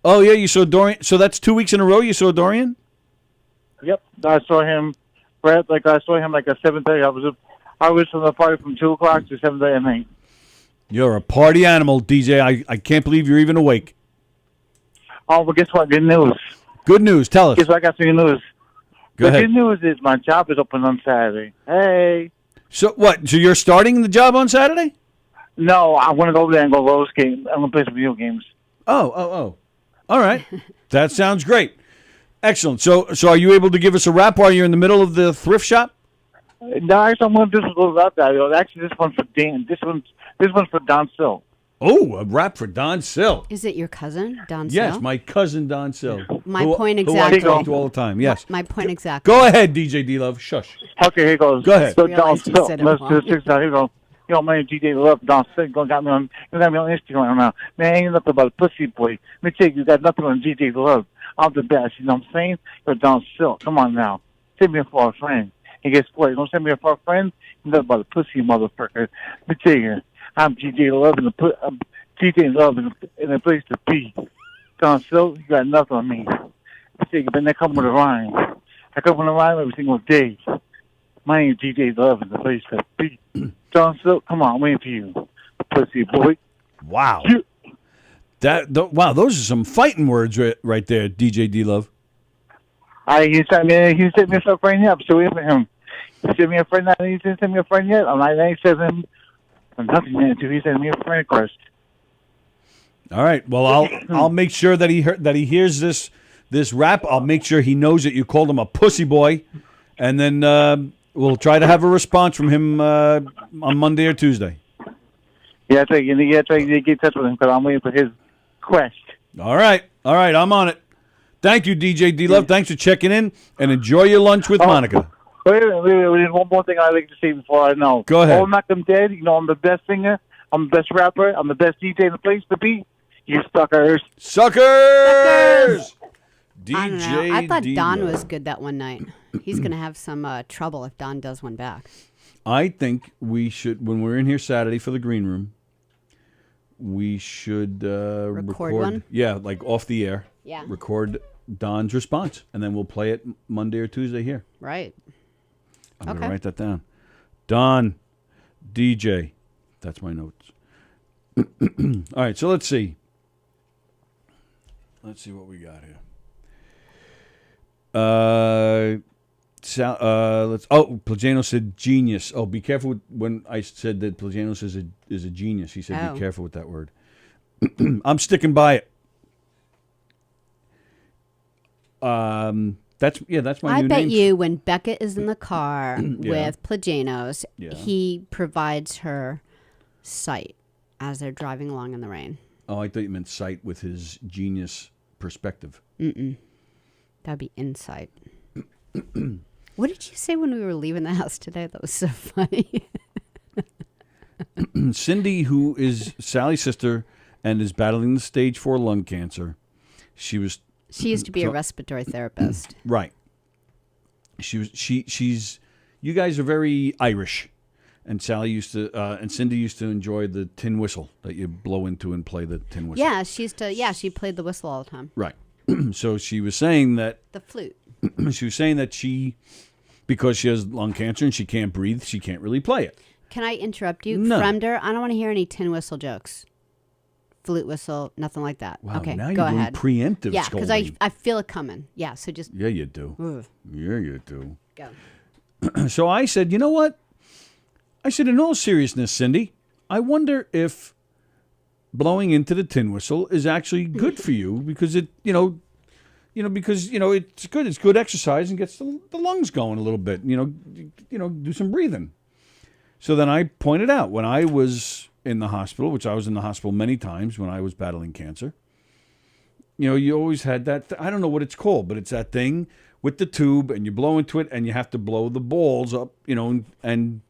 Oh, yeah, you saw Dorian. So that's 2 weeks in a row you saw Dorian? Yep. I saw him at 7:30. I was from the party from 2 o'clock to 7:30 at night. You're a party animal, DJ. I can't believe you're even awake. Oh, but guess what? Good news. Good news. Tell us. Guess what? I got some good news. Go ahead. The good news is my job is open on Saturday. Hey. So what? So you're starting the job on Saturday? No, I'm going to go over there and go roller skate. I'm going to play some video games. Oh. All right. That sounds great. Excellent. So are you able to give us a rap while you're in the middle of the thrift shop? No, actually, I'm going to do a little about that. Actually, this one's for Dan. This one's for Don Sill. Oh, a rap for Don Sill. Is it your cousin, Don Sill? Yes, my cousin Don Sill. My point exactly. Who I talk to all the time. Yes. My point exactly. Go ahead, DJ D-Love. Shush. Okay, here goes. Go ahead. So Don Realized you Sill. said it Let's wrong. do the 6 Here we go. Yo, my name is DJ Love. Don Sill. You got me on Instagram now. Man, ain't nothing about a pussy boy. Let me tell you, you got nothing on DJ Love. I'm the best. You know what I'm saying? You're Don Sill. Come on now. Send me for a friend. And guess what? You don't send me for a friend? You nothing about a pussy motherfucker. Let me tell you, I'm DJ Love and DJ Love in a place to be. Don Sill, you got nothing on me. I say, then they come with a rhyme. I come with a rhyme every single day. My name is DJ Love in the place to be. Don Sill, come on, I'm waiting for you. Pussy boy. Wow. Wow, those are some fighting words right there, DJ D-Love. He sent me a friend yet. I'm still waiting for him. He sent me a friend. He didn't send me a friend yet. I'm like, he says him. I'm nothing yet. He sent me a friend request. All right. Well, I'll make sure that he hears this rap. I'll make sure he knows that you called him a pussy boy, and then we'll try to have a response from him on Monday or Tuesday. Yeah, you need to get in touch with him because I'm waiting for his quest. All right. I'm on it. Thank you, DJ D-Love. Thanks for checking in, and enjoy your lunch with Monica. Wait. There's one more thing I'd like to say before I know. Go ahead. Oh, Knockem dead. You know I'm the best singer. I'm the best rapper. I'm the best DJ in the place to be. You suckers. Suckers! DJ I thought D-Love. Don was good that one night. He's going to have some trouble if Don does one back. I think we should, when we're in here Saturday for the green room, we should record one? Yeah, like off the air. Yeah. Record Don's response, and then we'll play it Monday or Tuesday here. Right. I'm going to write that down. Don, DJ. That's my notes. All right, so let's see. Let's see what we got here. Plagano said genius. Oh, be careful when I said that Plagano is a genius. He said be careful with that word. I'm sticking by it. That's my I new bet name. you when Becca is in the car Yeah. with Plajanos, Yeah. he provides her sight as they're driving along in the rain. Oh, I thought you meant sight with his genius perspective. Mm-mm. That'd be insight. What did you say when we were leaving the house today? That was so funny. Cindy, who is Sally's sister and is battling the stage 4 lung cancer, she used to be a respiratory therapist. Right. She's. You guys are very Irish, and Sally used to, and Cindy used to enjoy the tin whistle that you blow into and play the tin whistle. Yeah, she used to. Yeah, she played the whistle all the time. Right. So she was saying that The flute. she was saying that because she has lung cancer and she can't breathe, she can't really play it. Can I interrupt you, No. Fremder? I don't want to hear any tin whistle jokes. Flute whistle, nothing like that. Wow, okay, now go you're doing ahead. preemptive Yeah, because scolding. I feel it coming. Yeah, so just Yeah, you do. Ugh. Yeah, you do. Go. So I said, you know what? I said, in all seriousness, Cindy, I wonder if blowing into the tin whistle is actually good for you because it's good. It's good exercise and gets the lungs going a little bit. Do some breathing. So then I pointed out when I was in the hospital, which I was in the hospital many times when I was battling cancer. You always had that. I don't know what it's called, but it's that thing with the tube, and you blow into it, and you have to blow the balls up. And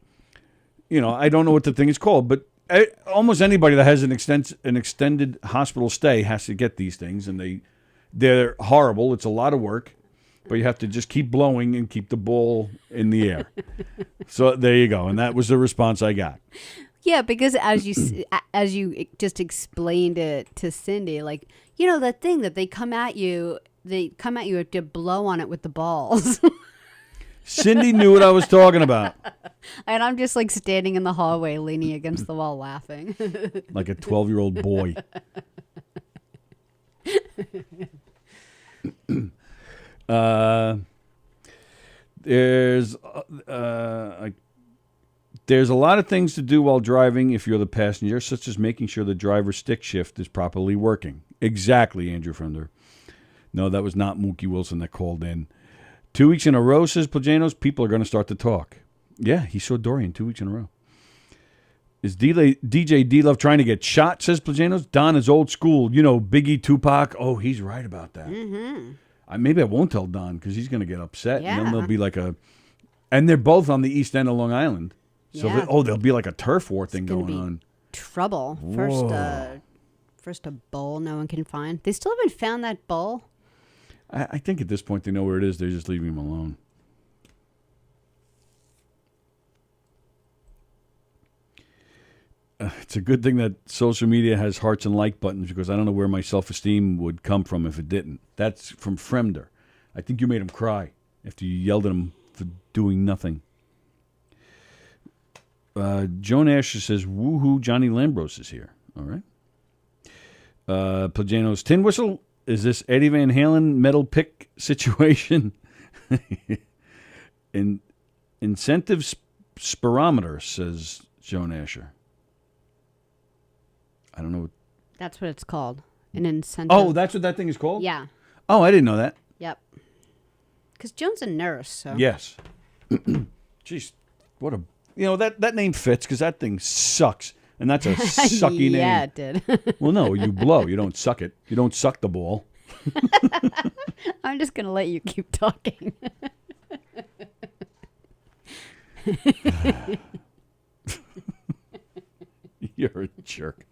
I don't know what the thing is called, but almost anybody that has an extended hospital stay has to get these things, and they're horrible. It's a lot of work, but you have to just keep blowing and keep the ball in the air. So there you go, and that was the response I got. Yeah, because as you just explained it to Cindy, like that thing that they come at you to blow on it with the balls. Cindy knew what I was talking about. And I'm just like standing in the hallway, leaning against the wall, laughing. Like a 12-year-old boy. There's a lot of things to do while driving if you're the passenger, such as making sure the driver's stick shift is properly working. Exactly, Andrew Frender. No, that was not Mookie Wilson that called in. 2 weeks in a row, says Plajanos, people are going to start to talk. Yeah, he saw Dorian 2 weeks in a row. Is DJ D-Love trying to get shot, says Plajanos? Don is old school. Biggie, Tupac. Oh, he's right about that. Mm-hmm. Maybe I won't tell Don because he's going to get upset. Yeah. And then there'll be and they're both on the east end of Long Island. So, Yeah. there'll be like a turf war thing going on. Trouble. First a bowl no one can find. They still haven't found that bowl. I think at this point they know where it is. They're just leaving him alone. It's a good thing that social media has hearts and like buttons because I don't know where my self-esteem would come from if it didn't. That's from Fremder. I think you made him cry after you yelled at him for doing nothing. Joan Asher says, woohoo, Johnny Lambros is here. All right. Plajanos, tin whistle. Is this Eddie Van Halen metal pick situation? Incentive spirometer, says Joan Asher. I don't know. That's what it's called. An incentive. Oh, that's what that thing is called? Yeah. Oh, I didn't know that. Yep. Because Joan's a nurse, so. Yes. Jeez, what a... that name fits because that thing sucks. And that's a sucky name. Yeah, it did. Well, no, you blow. You don't suck it. You don't suck the ball. I'm just going to let you keep talking. You're a jerk.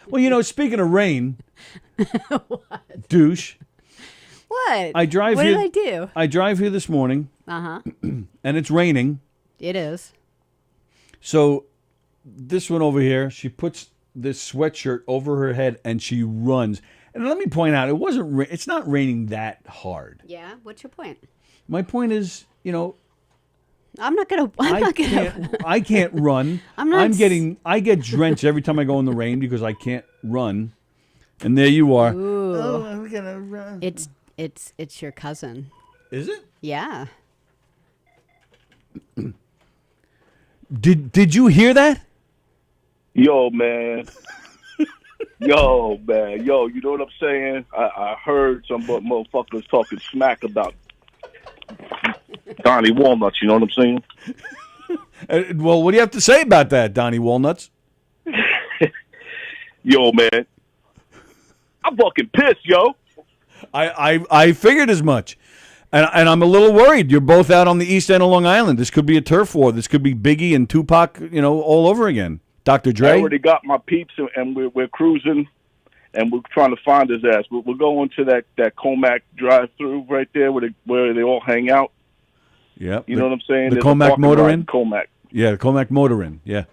Well, speaking of rain, What? douche. What? What did I do? I drive here this morning, Uh-huh. and it's raining. It is. So this one over here, she puts this sweatshirt over her head and she runs. And let me point out, it's not raining that hard. Yeah. What's your point? My point is, I'm not gonna. I can't run. I get drenched every time I go in the rain because I can't run. And there you are. Ooh. Oh, I'm gonna run. It's your cousin. Is it? Yeah. Did you hear that? Yo, man. Yo, man, yo, you know what I'm saying? I heard some motherfuckers talking smack about Donnie Walnuts, you know what I'm saying? Well, what do you have to say about that, Donnie Walnuts? Yo, man, I'm fucking pissed, yo. I figured as much. And I'm a little worried. You're both out on the east end of Long Island. This could be a turf war. This could be Biggie and Tupac, all over again. Dr. Dre? I already got my peeps, and we're cruising, and we're trying to find his ass. We're going to that Comac drive-through right there where they all hang out. Yeah. You know what I'm saying? The There's Comac Motor Inn? Comac. Yeah, the Comac Motor Inn, yeah.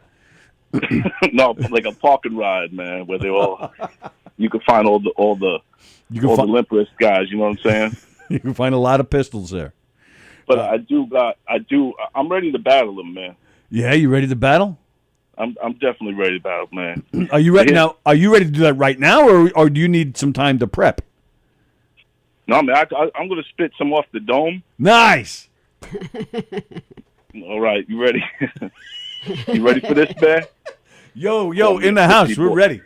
No, like a parking ride, man, where they all, you can find all the limpest guys, you know what I'm saying? You can find a lot of pistols there. But I'm ready to battle them, man. Yeah, you ready to battle? I'm definitely ready to battle, man. Are you ready now? Are you ready to do that right now, or do you need some time to prep? No, man, I'm going to spit some off the dome. Nice. All right, you ready? You ready for this, man? Yo, in the house, we're ready.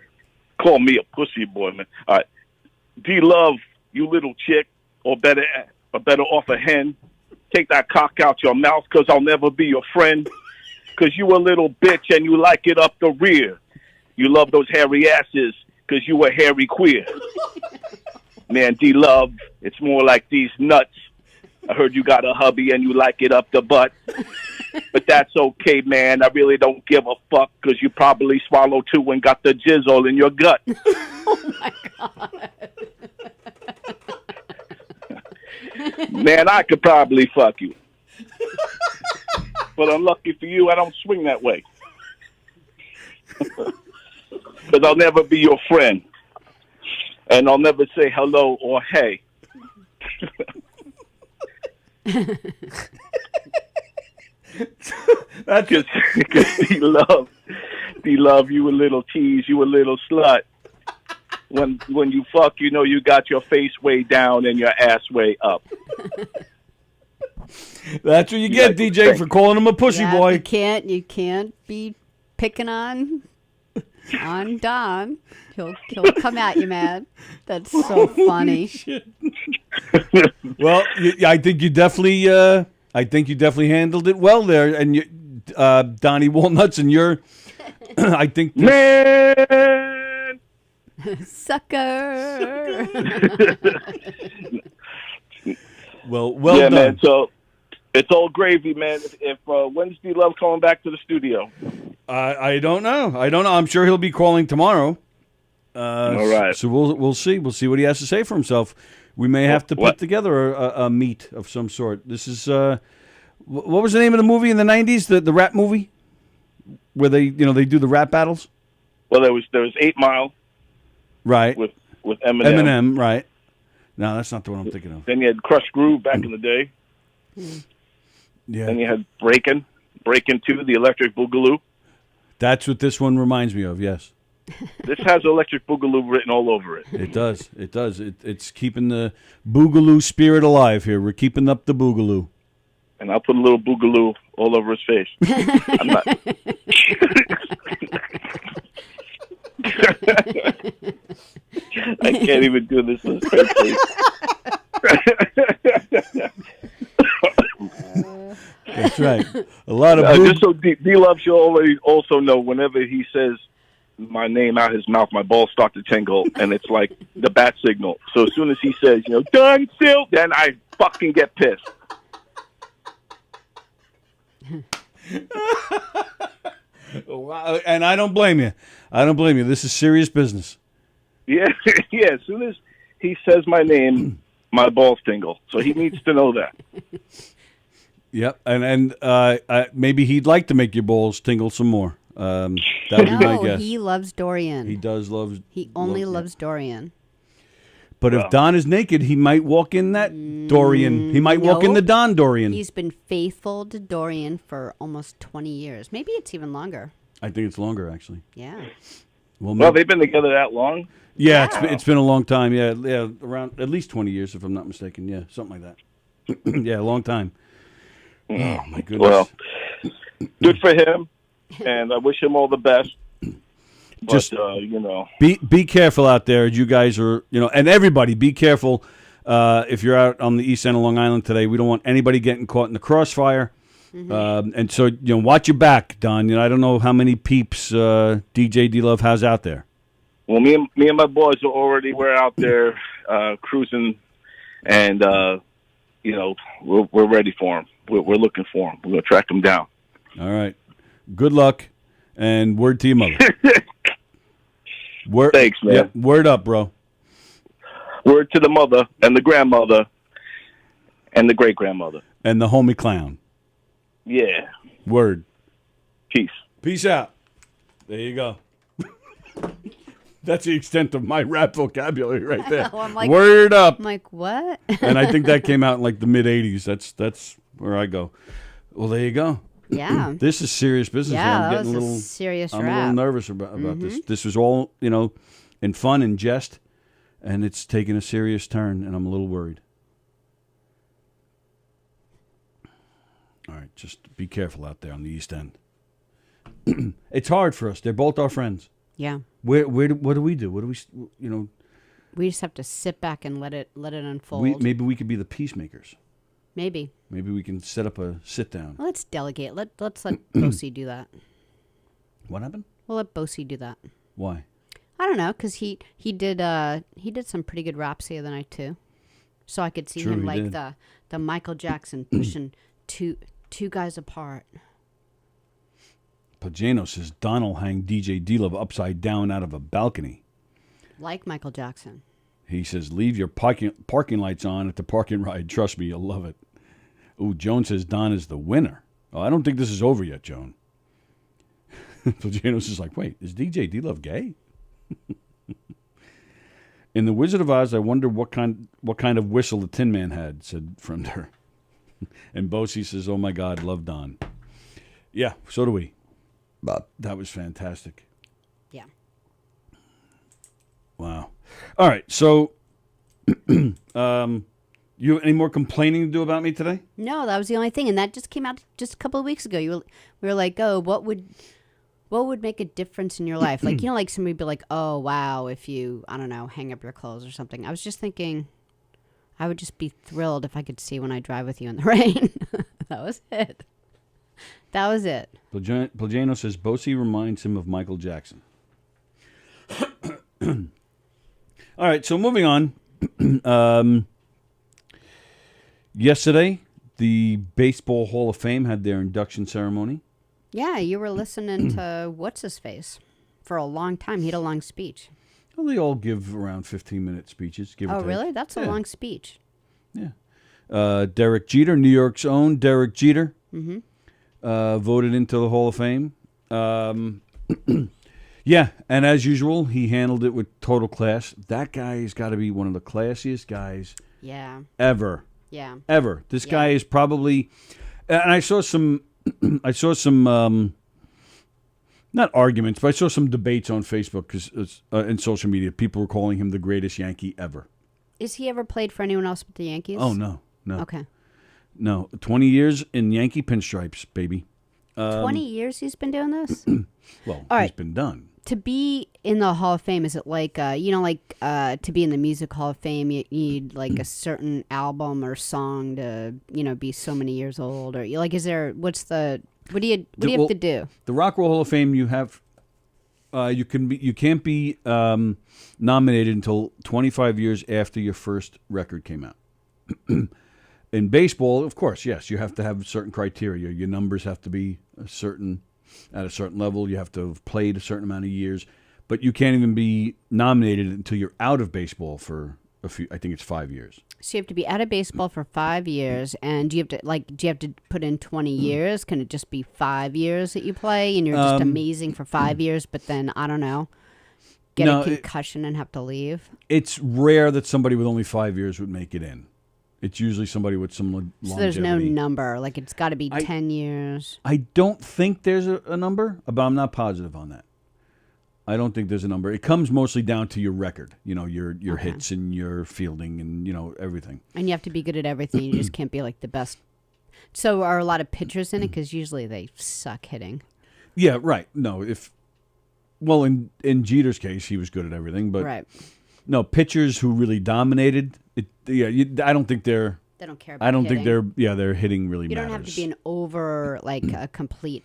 Call me a pussy boy, man. All right, D-Love, you little chick, or better off a hen. Take that cock out your mouth, 'cause I'll never be your friend. 'Cause you a little bitch and you like it up the rear. You love those hairy asses 'cause you a hairy queer. Man, D-Love, it's more like these nuts. I heard you got a hubby and you like it up the butt. But that's okay, man. I really don't give a fuck 'cause you probably swallowed two and got the jizz all in your gut. Oh, my God. Man, I could probably fuck you. But unlucky for you, I don't swing that way. Because I'll never be your friend. And I'll never say hello or hey. That's just because D-Love, you a little tease, you a little slut. When you fuck, you got your face way down and your ass way up. That's what you get, DJ, for calling him a pussy boy. You can't be picking on Don. He'll come at you, man. That's so funny. Well, I think you definitely handled it well there, and you, Donnie Walnuts, and you're, I think, man, sucker. well yeah, done, man. So it's all gravy, man. If when's D-Love coming back to the studio? I don't know. I'm sure he'll be calling tomorrow. All right. So we'll see. We'll see what he has to say for himself. We may have to put together a meet of some sort. This is what was the name of the movie in the 90s? The rap movie where they do the rap battles. Well, there was 8 Mile, right? With Eminem. Eminem, right? No, that's not the one I'm thinking of. Then you had Crush Groove back in the day. Yeah. Then you had Breakin' 2, the Electric Boogaloo. That's what this one reminds me of. Yes. This has Electric Boogaloo written all over it. It does. It's keeping the Boogaloo spirit alive here. We're keeping up the Boogaloo. And I'll put a little Boogaloo all over his face. I'm not. I can't even do this. This is crazy. That's right. A lot of just so D-Love should already also know whenever he says my name out his mouth, my balls start to tingle, and it's like the bat signal. So as soon as he says, done, still, then I fucking get pissed. Wow. And I don't blame you. This is serious business. Yeah, yeah. As soon as he says my name, my balls tingle. So he needs to know that. Yep, and maybe he'd like to make your balls tingle some more. That would be my guess. He loves Dorian. He does love. He only loves Dorian. But if Don is naked, he might walk in that Dorian. He might walk in the Don Dorian. He's been faithful to Dorian for almost 20 years. Maybe it's even longer. I think it's longer, actually. Yeah. Well, they've been together that long? Yeah, it's been a long time. Yeah, around at least 20 years, if I'm not mistaken. Yeah, something like that. Yeah, a long time. Oh, my goodness. Well, good for him, and I wish him all the best. But, just you know. be careful out there. You guys are, and everybody be careful if you're out on the east end of Long Island today. We don't want anybody getting caught in the crossfire. And so, watch your back, Don. I don't know how many peeps DJ D-Love has out there. Well, me and my boys we're out there cruising, and we're ready for them. We're looking for them. We're gonna track them down. All right. Good luck, and word to your mother. Thanks, man. Yeah, word up, bro. Word to the mother and the grandmother and the great grandmother and the homie clown. Yeah. Word. Peace. Peace out. There you go. That's the extent of my rap vocabulary right there. I'm like, word up. I'm like, what? And I think that came out in like the mid '80s. That's where I go. Well, there you go. Yeah. This is serious business. Yeah, I'm that getting was a little serious I'm rap. a little nervous about this. This was all, in fun and jest, and it's taking a serious turn, and I'm a little worried. All right, just be careful out there on the East End. It's hard for us. They're both our friends. Yeah. What do we do? What do we, We just have to sit back and let it unfold. maybe we could be the peacemakers. Maybe we can set up a sit down. Well, let's delegate. Let's let Bosie do that. What happened? We'll let Bosie do that. Why? I don't know, because he did some pretty good raps the other night too. So I could see True, him he like did. the Michael Jackson pushing two guys apart. Pagano says Donald hang DJ D-Love upside down out of a balcony. Like Michael Jackson. He says, leave your parking lights on at the parking ride. Trust me, you'll love it. Ooh, Joan says Don is the winner. Oh, I don't think this is over yet, Joan. Pagano is like, wait, is DJ D-Love gay? In The Wizard of Oz, I wonder what kind of whistle the Tin Man had, said Fremder. And Bosie says, oh my God, love Don. Yeah, so do we. That was fantastic. Yeah. Wow. All right, so you have any more complaining to do about me today? No, that was the only thing, and that just came out just a couple of weeks ago. We were like, oh, what would make a difference in your life? Like, like somebody would be like, oh, wow, if you, I don't know, hang up your clothes or something. I was just thinking I would just be thrilled if I could see when I drive with you in the rain. That was it. That was it. Plagano says Bosie reminds him of Michael Jackson. All right, so moving on. Yesterday, the Baseball Hall of Fame had their induction ceremony. Yeah, you were listening to What's-His-Face for a long time. He had a long speech. Well, they all give around 15-minute speeches. Give or Oh, take. really? That's a long speech. Yeah. Derek Jeter, New York's own Derek Jeter, voted into the Hall of Fame. Yeah, and as usual, he handled it with total class. That guy's got to be one of the classiest guys ever. Yeah. Ever. This guy is probably, and I saw some, not arguments, but I saw some debates on Facebook because and social media. People were calling him the greatest Yankee ever. Is he ever played for anyone else but the Yankees? Oh, no. Okay. No, 20 years in Yankee pinstripes, baby. 20 years he's been doing this? Well, All he's right. been done. To be in the Hall of Fame, is it like, to be in the Music Hall of Fame, you need like a certain album or song to, be so many years old? Or what do you have to do? The Rock and Roll Hall of Fame, you have, you can't be nominated until 25 years after your first record came out. In baseball, of course, yes, you have to have certain criteria. Your numbers have to be at a certain level. You have to have played a certain amount of years, but you can't even be nominated until you're out of baseball for a few. I think it's 5 years. So you have to be out of baseball for 5 years, and do you have to put in 20 years? Can it just be 5 years that you play, and you're just amazing for 5 years, but then I don't know, get a concussion and have to leave? It's rare that somebody with only 5 years would make it in. It's usually somebody with some longevity. So there's no number. Like, it's got to be 10 years. I don't think there's a number, but I'm not positive on that. I don't think there's a number. It comes mostly down to your record, your hits and your fielding and, everything. And you have to be good at everything. You just can't be like the best. So are a lot of pitchers in it? Because usually they suck hitting. Yeah, right. No, Well, in Jeter's case, he was good at everything, but right. No, pitchers who really dominated. I don't think they're. They don't care about I don't hitting. think their hitting really You matters. don't have to be an over, like, a complete,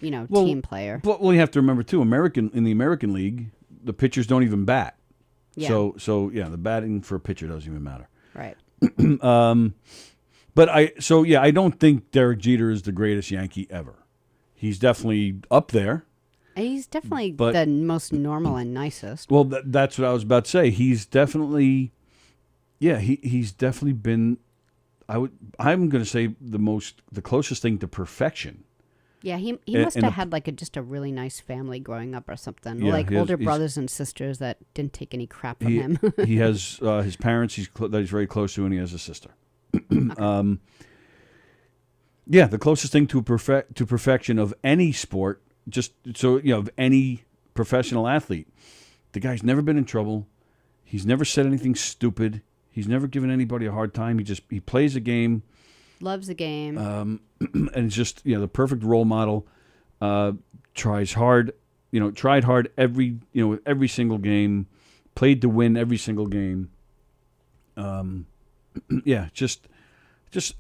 team player. Well, you have to remember, too, in the American League, the pitchers don't even bat. Yeah. So the batting for a pitcher doesn't even matter. Right. But I don't think Derek Jeter is the greatest Yankee ever. He's definitely up there. He's definitely the most normal and nicest. Well, that's what I was about to say. He's definitely, he's definitely been. I'm going to say the closest thing to perfection. Yeah, he must have had just a really nice family growing up or something. Yeah, like older brothers and sisters that didn't take any crap from him. He has his parents that he's very close to, and he has a sister. Okay. The closest thing to perfection of any sport, of any professional athlete. The guy's never been in trouble. He's never said anything stupid. He's never given anybody a hard time. He plays a game. Loves the game. And it's just, the perfect role model. Tries hard, tried hard every single game. Played to win every single game. Just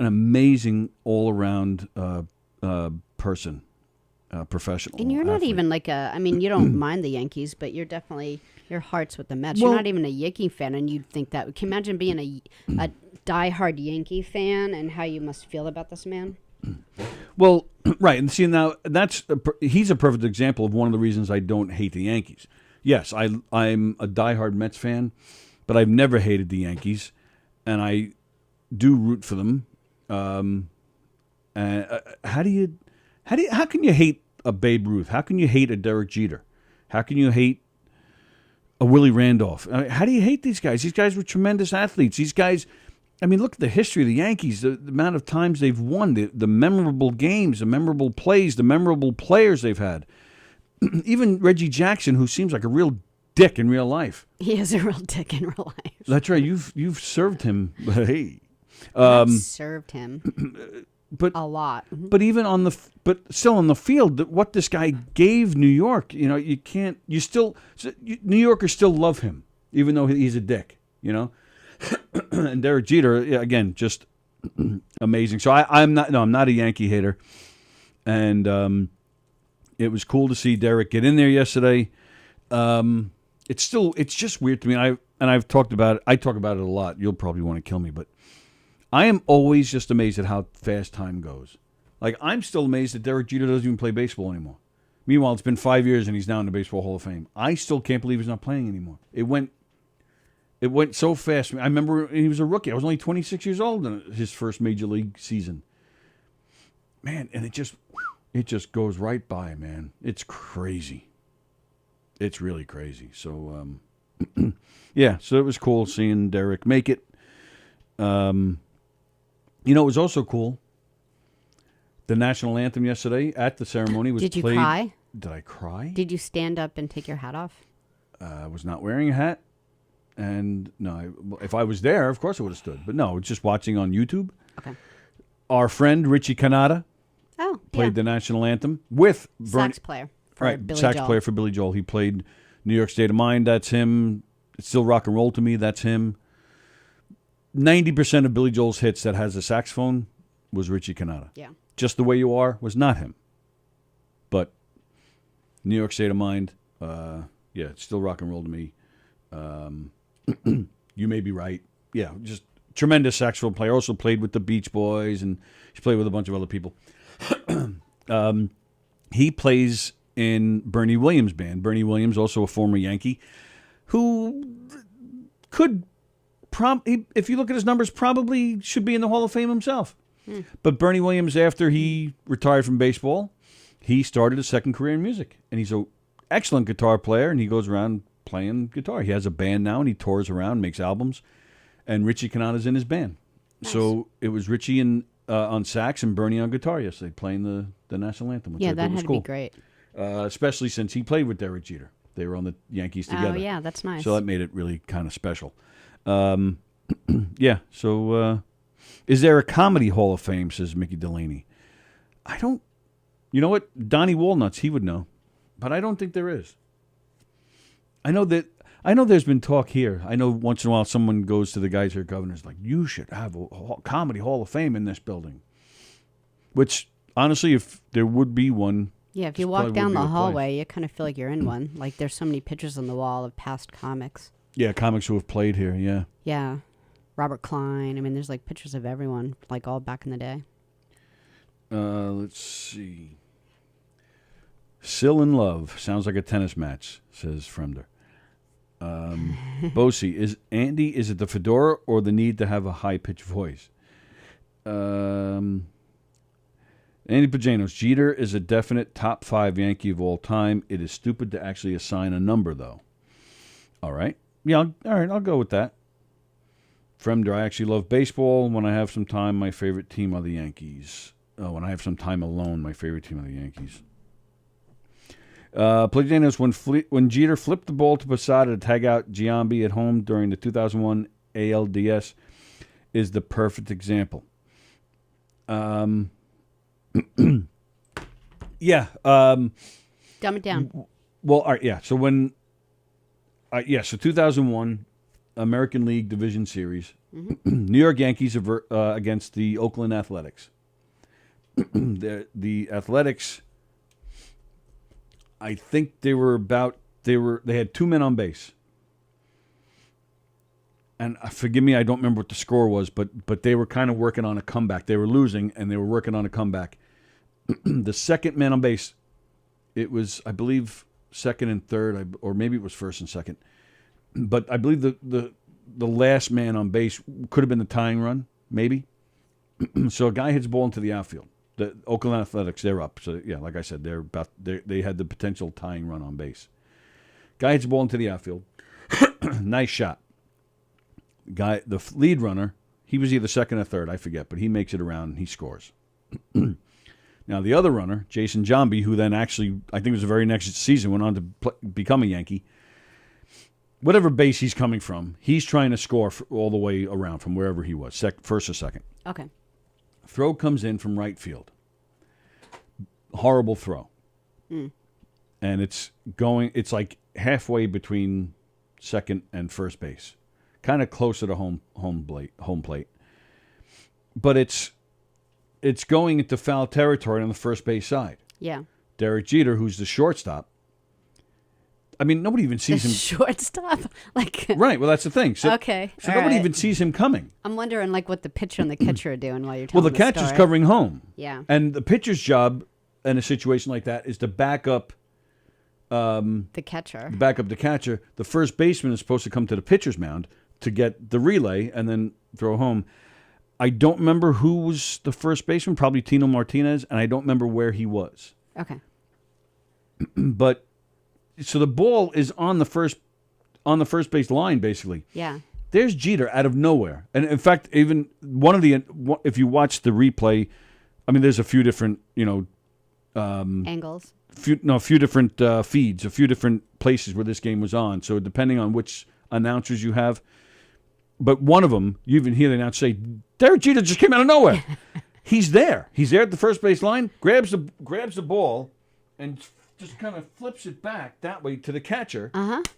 an amazing all-around person, professional. And you're not athlete. even you don't mind the Yankees, but you're definitely, your heart's with the Mets. Well, you're not even a Yankee fan, and you'd think that. Can you imagine being a diehard Yankee fan and how you must feel about this man? Well, right, and see now he's a perfect example of one of the reasons I don't hate the Yankees. Yes, I'm a diehard Mets fan, but I've never hated the Yankees, and I do root for them. How can you hate a Babe Ruth? How can you hate a Derek Jeter? How can you hate a Willie Randolph? How do you hate these guys? These guys were tremendous athletes. These guys, look at the history of the Yankees, the amount of times they've won, the memorable games, the memorable plays, the memorable players they've had. Even Reggie Jackson, who seems like a real dick in real life. He is a real dick in real life. That's right. You've served him. Hey. I've served him a lot. But even still on the field, what this guy gave New York, New Yorkers still love him, even though he's a dick, And Derek Jeter, again, just amazing. So I'm not a Yankee hater, and it was cool to see Derek get in there yesterday. It's just weird to me. I talk about it a lot. You'll probably want to kill me, but I am always just amazed at how fast time goes. Like, I'm still amazed that Derek Jeter doesn't even play baseball anymore. Meanwhile, it's been 5 years and he's now in the Baseball Hall of Fame. I still can't believe he's not playing anymore. It went so fast. I remember he was a rookie. I was only 26 years old in his first major league season. Man, and it just goes right by, man. It's crazy. It's really crazy. So, so it was cool seeing Derek make it. It was also cool. The national anthem yesterday at the ceremony was played. Did you cry? Did I cry? Did you stand up and take your hat off? I was not wearing a hat. And no, if I was there, of course I would have stood. But no, just watching on YouTube. Okay. Our friend Richie Canada played the the national anthem with sax player for Billy sax Joel. player for Billy Joel. He played New York State of Mind. That's him. It's Still Rock and Roll to Me. That's him. 90% of Billy Joel's hits that has a saxophone was Richie Canada. Yeah. Just the Way You Are was not him. But New York State of Mind, it's Still Rock and Roll to Me. You May Be Right. Yeah, just tremendous saxophone player. Also played with the Beach Boys, and he played with a bunch of other people. He plays in Bernie Williams' band. Bernie Williams, also a former Yankee, who could, if you look at his numbers, probably should be in the Hall of Fame himself. But Bernie Williams, after he retired from baseball, he started a second career in music. And he's an excellent guitar player, and he goes around playing guitar. He has a band now, and he tours around, makes albums. And Richie Canada's in his band. Nice. So it was Richie on sax and Bernie on guitar yesterday playing the national anthem. Which that had to be great. Especially since he played with Derek Jeter. They were on the Yankees together. Oh, yeah, that's nice. So that made it really kind of special. Is there a comedy Hall of Fame, says Mickey Delaney. I don't. You know what? Donnie Walnuts, he would know. but I don't think there is. I know there's been talk here. I know once in a while someone goes to the Geyser Governors like, you should have a comedy Hall of Fame in this building. Which, honestly, if there would be one... Yeah, if you walk down the hallway, you kind of feel like you're in one. Like, there's so many pictures on the wall of past comics. Yeah, comics who have played here, yeah. Yeah. Robert Klein. I mean, there's, like, pictures of everyone, like, all back in the day. Let's see. Still in Love. Sounds like a tennis match, says Fremder. Bosie, is it the fedora or the need to have a high-pitched voice? Andy Pajanos, Jeter is a definite top 5 Yankee of all time. It is stupid to actually assign a number, though. All right. Yeah, I'll go with that. Fremder, I actually love baseball. When I have some time, my favorite team are the Yankees. When I have some time alone, my favorite team are the Yankees. Pajanos, when Jeter flipped the ball to Posada to tag out Giambi at home during the 2001 ALDS is the perfect example. Yeah. Dumb it down. Well, all right, yeah. So so 2001 American League Division Series, New York Yankees against the Oakland Athletics. The Athletics, I think they had 2 men on base. And forgive me, I don't remember what the score was, but they were kind of working on a comeback. They were losing, and they were working on a comeback. The second man on base, it was, I believe, second and third, or maybe it was first and second. But I believe the last man on base could have been the tying run, maybe. So a guy hits the ball into the outfield. The Oakland Athletics, they're up. So yeah, like I said, they had the potential tying run on base. Guy hits the ball into the outfield. Nice shot. The lead runner, he was either second or third, I forget, but he makes it around and he scores. Now the other runner, Jason Giambi, who then actually, I think it was the very next season, went on to become a Yankee. Whatever base he's coming from, he's trying to score all the way around from wherever he was, first or second. Okay. Throw comes in from right field. Horrible throw. And it's like halfway between second and first base. Kind of closer to home plate. But it's going into foul territory on the first base side. Yeah. Derek Jeter, who's the shortstop. I mean, nobody even sees him. Shortstop? Right, well, that's the thing. So, okay. So nobody even sees him coming. I'm wondering, what the pitcher and the catcher are doing while you're telling the catcher's story. covering home. Yeah. And the pitcher's job in a situation like that is to back up the catcher. Back up the catcher. The first baseman is supposed to come to the pitcher's mound to get the relay and then throw home. I don't remember who was the first baseman, probably Tino Martinez, and I don't remember where he was. Okay. But so the ball is on the first base line, basically. Yeah. There's Jeter out of nowhere, and in fact, even if you watch the replay, I mean, there's a few different angles. A few different feeds, a few different places where this game was on. So depending on which announcers you have, but one of them, you even hear the announcer say, "Derek Jeter just came out of nowhere." He's there. He's there at the first base line, grabs the ball, and just kind of flips it back that way to the catcher.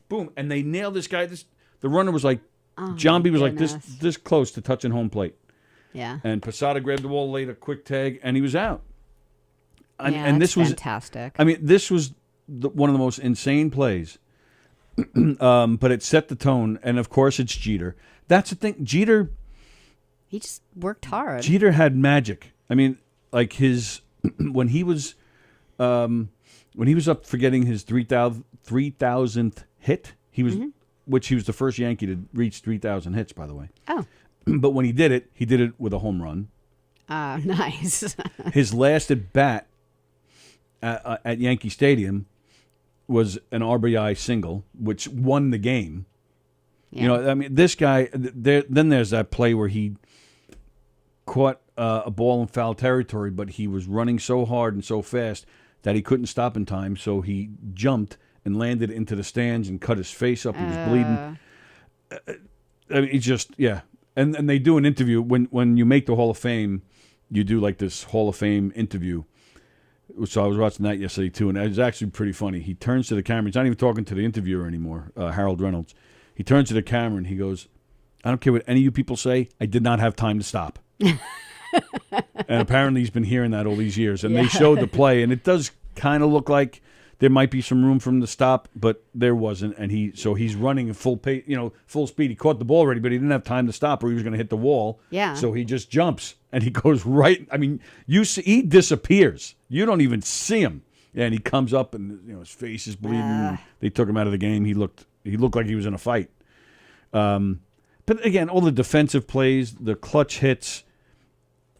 Boom, and they nail this guy. The runner was like, Giambi was like this close to touching home plate. Yeah. And Posada grabbed the ball, laid a quick tag, and he was out. And this was fantastic. I mean, this was one of the most insane plays. But it set the tone, and of course, it's Jeter. That's the thing. Jeter. He just worked hard. Jeter had magic. I mean, like when he was up for getting his 3,000th hit, which he was the first Yankee to reach 3,000 hits, by the way. Oh. But when he did it with a home run. Nice. His last at bat at Yankee Stadium was an RBI single, which won the game. Yeah. I mean, this guy. Then there's that play where he caught a ball in foul territory, but he was running so hard and so fast that he couldn't stop in time. So he jumped and landed into the stands and cut his face up. He was bleeding. I mean, he just And they do an interview when you make the Hall of Fame. You do like this Hall of Fame interview So I was watching that yesterday too, and it was actually pretty funny. He turns to the camera. He's not even talking to the interviewer anymore, Harold Reynolds. He turns to the camera and he goes, "I don't care what any of you people say. I did not have time to stop." And apparently he's been hearing that all these years. And they showed the play, and it does kind of look like there might be some room for him to stop, but there wasn't. And he's running at full pace, full speed. He caught the ball already, but he didn't have time to stop, or he was going to hit the wall. Yeah. So he just jumps and he goes right. I mean, he disappears. You don't even see him, and he comes up, and his face is bleeding. And they took him out of the game. He looked like he was in a fight. But again, all the defensive plays, the clutch hits,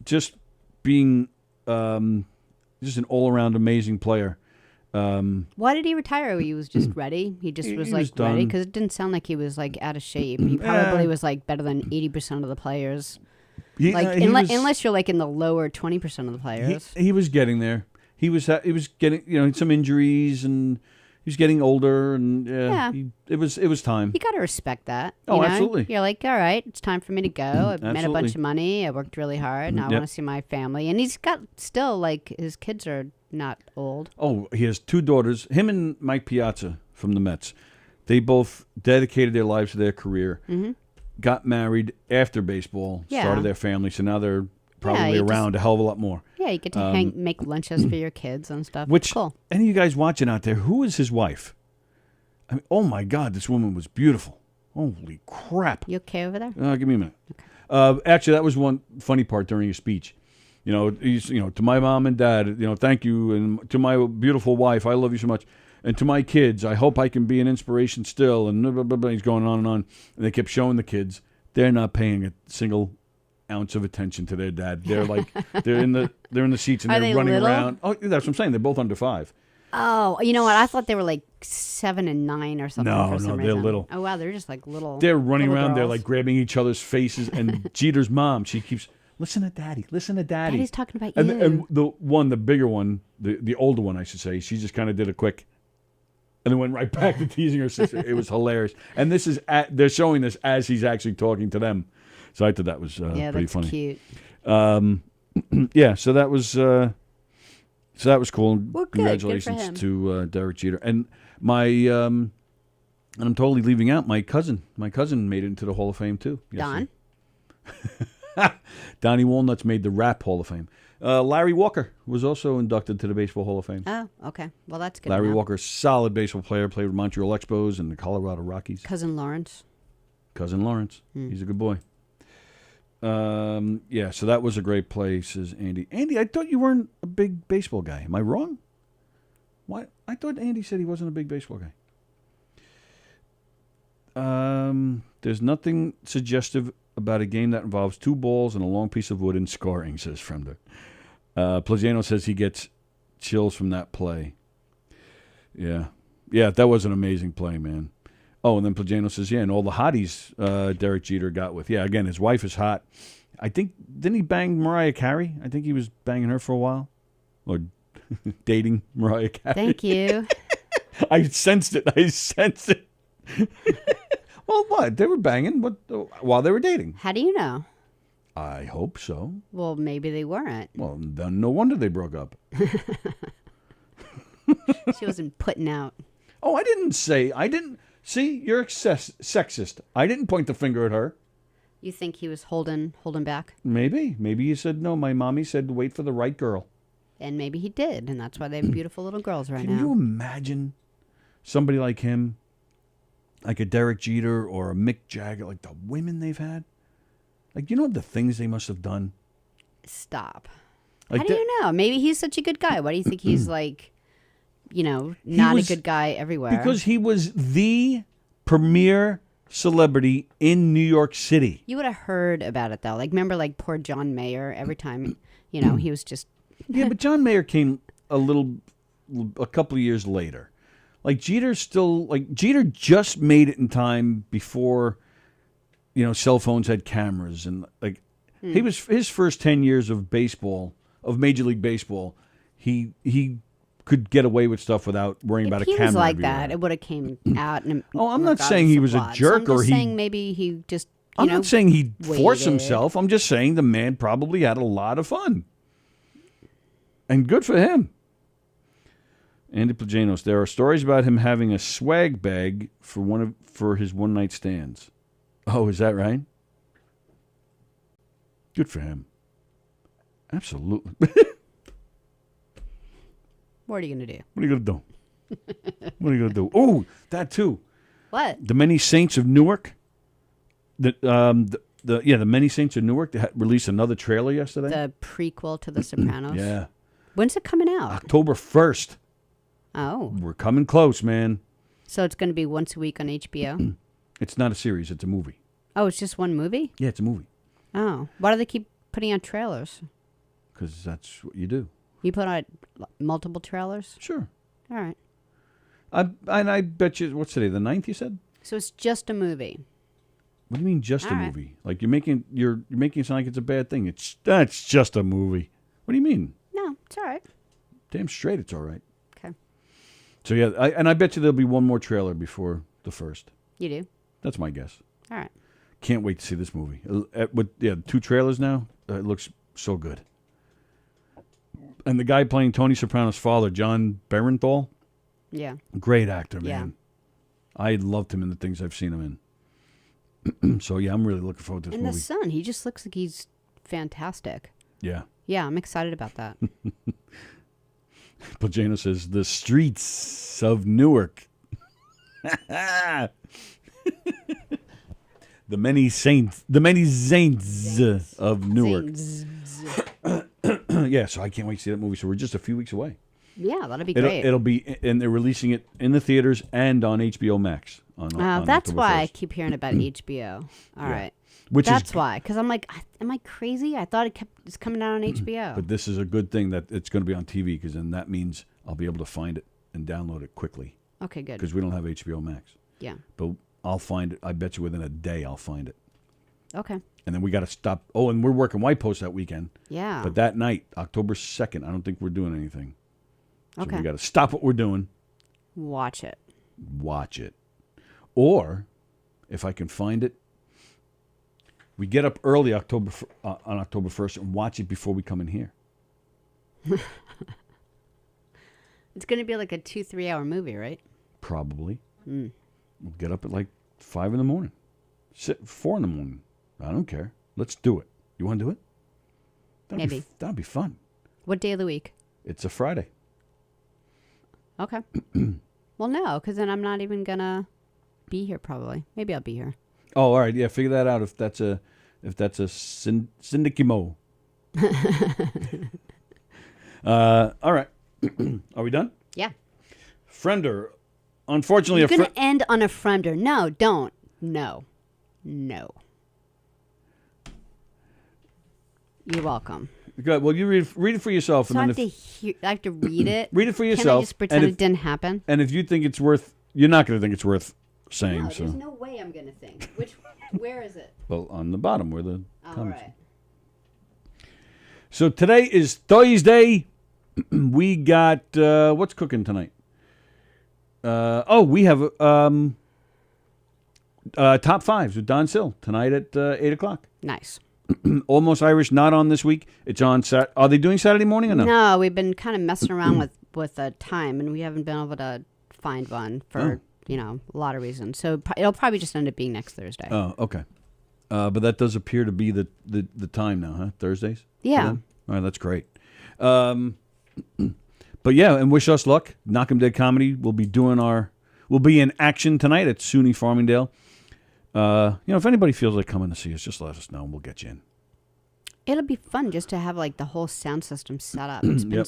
just being just an all-around amazing player. Why did he retire? He was just ready. He just was like ready, because it didn't sound like he was like out of shape. He probably was like better than 80% of the players. Unless you're like in the lower 20% of the players. He was getting there. He was getting some injuries, and he was getting older, and it was time. You got to respect that. Absolutely. You're like, all right, it's time for me to go. I made a bunch Absolutely. of money. I worked really hard. Now I want to see my family. And he's got still like his kids are not old. Oh, he has 2 daughters. Him and Mike Piazza from the Mets. They both dedicated their lives to their career. Mm-hmm. Got married after baseball. Started their family. So now they're probably around a hell of a lot more. Yeah, you get to make lunches for your kids and stuff. Which, cool. Any of you guys watching out there, who is his wife? I mean, oh my God, this woman was beautiful. Holy crap. You okay over there? Give me a minute. Okay. Actually, that was one funny part during his speech. To my mom and dad, thank you. And to my beautiful wife, I love you so much. And to my kids, I hope I can be an inspiration still. And blah, blah, blah. He's going on. And they kept showing the kids. They're not paying a single ounce of attention to their dad. They're like, they're in the seats and they're running around. Oh, that's what I'm saying. They're both under 5. Oh, you know what? I thought they were like 7 and 9 or something. No, for some they're reason. little. Oh wow, they're just like little. They're running little around. girls. They're like grabbing each other's faces. And Jeter's mom, she keeps, listen to Daddy. Listen to Daddy. Daddy's talking about and, you. And the bigger one, the older one, I should say, she just kind of did a quick, and then went right back to teasing her sister. It was hilarious. And this is they're showing this as he's actually talking to them. So I thought that was pretty funny. Cute. So that was cool. Well, good. Congratulations Good for him. to Derek Jeter. And my and I'm totally leaving out my cousin. My cousin made it into the Hall of Fame too. Don. Donnie Walnuts made the Rap Hall of Fame. Larry Walker was also inducted to the Baseball Hall of Fame. Oh, okay. Well, that's good. Larry Walker, solid baseball player, played with Montreal Expos and the Colorado Rockies. Cousin Lawrence. He's a good boy. So that was a great play, says Andy. Andy, I thought you weren't a big baseball guy. Am I wrong? Why? I thought Andy said he wasn't a big baseball guy. There's nothing suggestive about a game that involves 2 balls and a long piece of wood and scoring, says Fremder. Plagiano says he gets chills from that play. Yeah, that was an amazing play, man. Oh, and then Plagiano says, and all the hotties Derek Jeter got with. Yeah, again, his wife is hot. I think, didn't he bang Mariah Carey? I think he was banging her for a while. Or dating Mariah Carey. Thank you. I sensed it. Well, what? They were banging while they were dating. How do you know? I hope so. Well, maybe they weren't. Well, then no wonder they broke up. She wasn't putting out. Oh, I didn't. See, you're sexist. I didn't point the finger at her. You think he was holding back? Maybe he said no. My mommy said wait for the right girl. And maybe he did, and that's why they have beautiful little girls right now. Can you imagine somebody like him, like a Derek Jeter or a Mick Jagger, like the women they've had? Like, the things they must have done? Stop. Like how do you know? Maybe he's such a good guy. Why do you think he's like, not a good guy everywhere? Because he was the premier celebrity in New York City. You would have heard about it, though. Like, remember, like, poor John Mayer, every time, he was just... Yeah, but John Mayer came a couple of years later. Like, Jeter just made it in time before, cell phones had cameras. And, like, he was, his first 10 years of baseball, of Major League Baseball, he could get away with stuff without worrying about a camera. If he was like everywhere. that, it would have came out. I'm not saying he was a jerk so I'm or just he. saying maybe he just. I'm not saying he forced waited. himself. I'm just saying the man probably had a lot of fun, and good for him. Andy Plajanos. There are stories about him having a swag bag for his one-night stands. Oh, is that right? Good for him. Absolutely. What are you going to do? What are you going to do? What are you going to do? Oh, that too. What? The Many Saints of Newark. The Many Saints of Newark released another trailer yesterday. The prequel to The Sopranos? Yeah. When's it coming out? October 1st. Oh. We're coming close, man. So it's going to be once a week on HBO? It's not a series. It's a movie. Oh, it's just one movie? Yeah, it's a movie. Oh. Why do they keep putting out trailers? Because that's what you do. You put out multiple trailers? Sure. All right. I bet you, what's today, the 9th you said? So it's just a movie. What do you mean just All a right. movie? Like you're making it sound like it's a bad thing. That's just a movie. What do you mean? No, it's all right. Damn straight it's all right. Okay. So yeah, I bet you there'll be one more trailer before the 1st. You do? That's my guess. All right. Can't wait to see this movie. With 2 trailers now, it looks so good. And the guy playing Tony Soprano's father, John Barenthal, Yeah. great actor, man. Yeah. I loved him in the things I've seen him in. So yeah, I'm really looking forward to this And movie. the son, he just looks like he's fantastic. Yeah. Yeah, I'm excited about that. Pajano says, the streets of Newark. The many saints of Newark. Yeah, so I can't wait to see that movie. So we're just a few weeks away. Yeah, that'll be great. It'll be, and they're releasing it in the theaters and on HBO Max. On that's October why 1st. I keep hearing about HBO. All right. Which that's is, why. Because I'm like, am I crazy? I thought it's coming out on HBO. But this is a good thing that it's going to be on TV, because then that means I'll be able to find it and download it quickly. Okay, good. Because we don't have HBO Max. Yeah. But I'll find it. I bet you within a day I'll find it. Okay. And then we got to stop. Oh, and we're working White Post that weekend. Yeah. But that night, October 2nd, I don't think we're doing anything. So Okay. we got to stop what we're doing. Watch it. Watch it. Or, if I can find it, we get up early on October 1st and watch it before we come in here. It's going to be like a 2-3 hour movie, right? Probably. Mm. We'll get up at like 5 in the morning. 4 in the morning. I don't care. Let's do it. You want to do it? Maybe. That'll be fun. What day of the week? It's a Friday. Okay. Well, no, because then I'm not even going to be here probably. Maybe I'll be here. Oh, all right. Yeah, figure that out if that's a syndicimo. All right. Are we done? Yeah. Friender. Unfortunately, You're going to end on a friender. No, don't. No. No. You're welcome. Good. Well, you read it for yourself. So and I then have to read it? read it for yourself. Can I just pretend and it didn't happen? And if you think it's worth, you're not going to think it's worth saying. No, so. there's no way I'm going to think. Where is it? Well, on the bottom where the All comments. right. So today is Thursday. We got what's cooking tonight? We have top fives with Don Sill tonight at 8:00. Nice. Almost Irish, not on this week. It's on Sat. Are they doing Saturday morning or no? No, we've been kind of messing around with a time, and we haven't been able to find one for a lot of reasons. So it'll probably just end up being next Thursday. Oh, okay. But that does appear to be the time now, huh? Thursdays? Yeah. All right, that's great. But yeah, and wish us luck. Knockem Dead Comedy will be in action tonight at SUNY Farmingdale. If anybody feels like coming to see us, just let us know and we'll get you in. It'll be fun just to have like the whole sound system set up. It's been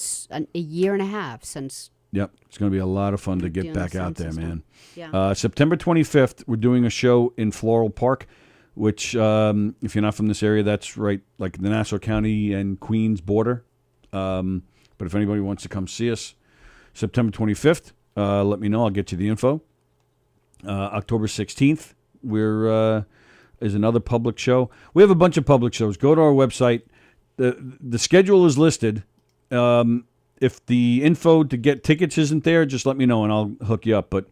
a year and a half since. Yep, it's going to be a lot of fun to get doing back the out sound there, system. man. Yeah. September 25th, we're doing a show in Floral Park, which, if you're not from this area, that's right, like the Nassau County and Queens border. But if anybody wants to come see us, September 25th, let me know. I'll get you the info. October 16th, is another public show. We have a bunch of public shows. Go to our website. The schedule is listed. If the info to get tickets isn't there, just let me know and I'll hook you up. But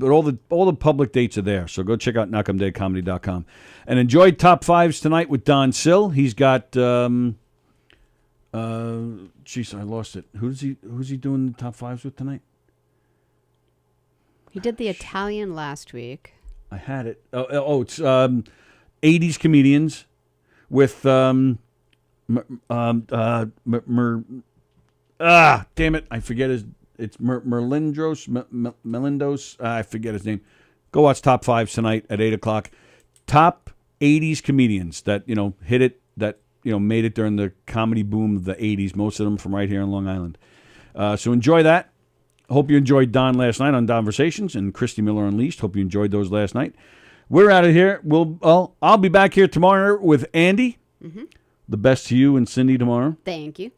all the public dates are there. So go check out knockemdeadcomedy.com. And enjoy Top Fives tonight with Don Sill. He's got I lost it. Who's he doing the Top Fives with tonight? He did the Italian last week. I had it. It's 80s comedians with damn it, I forget his. It's Melindos. I forget his name. Go watch Top 5 tonight at 8:00. Top 80s comedians that hit it, that made it during the comedy boom of the 80s. Most of them from right here in Long Island. So enjoy that. Hope you enjoyed Don last night on Donversations and Christy Miller Unleashed. Hope you enjoyed those last night. We're out of here. I'll be back here tomorrow with Andy. Mm-hmm. The best to you and Cindy tomorrow. Thank you.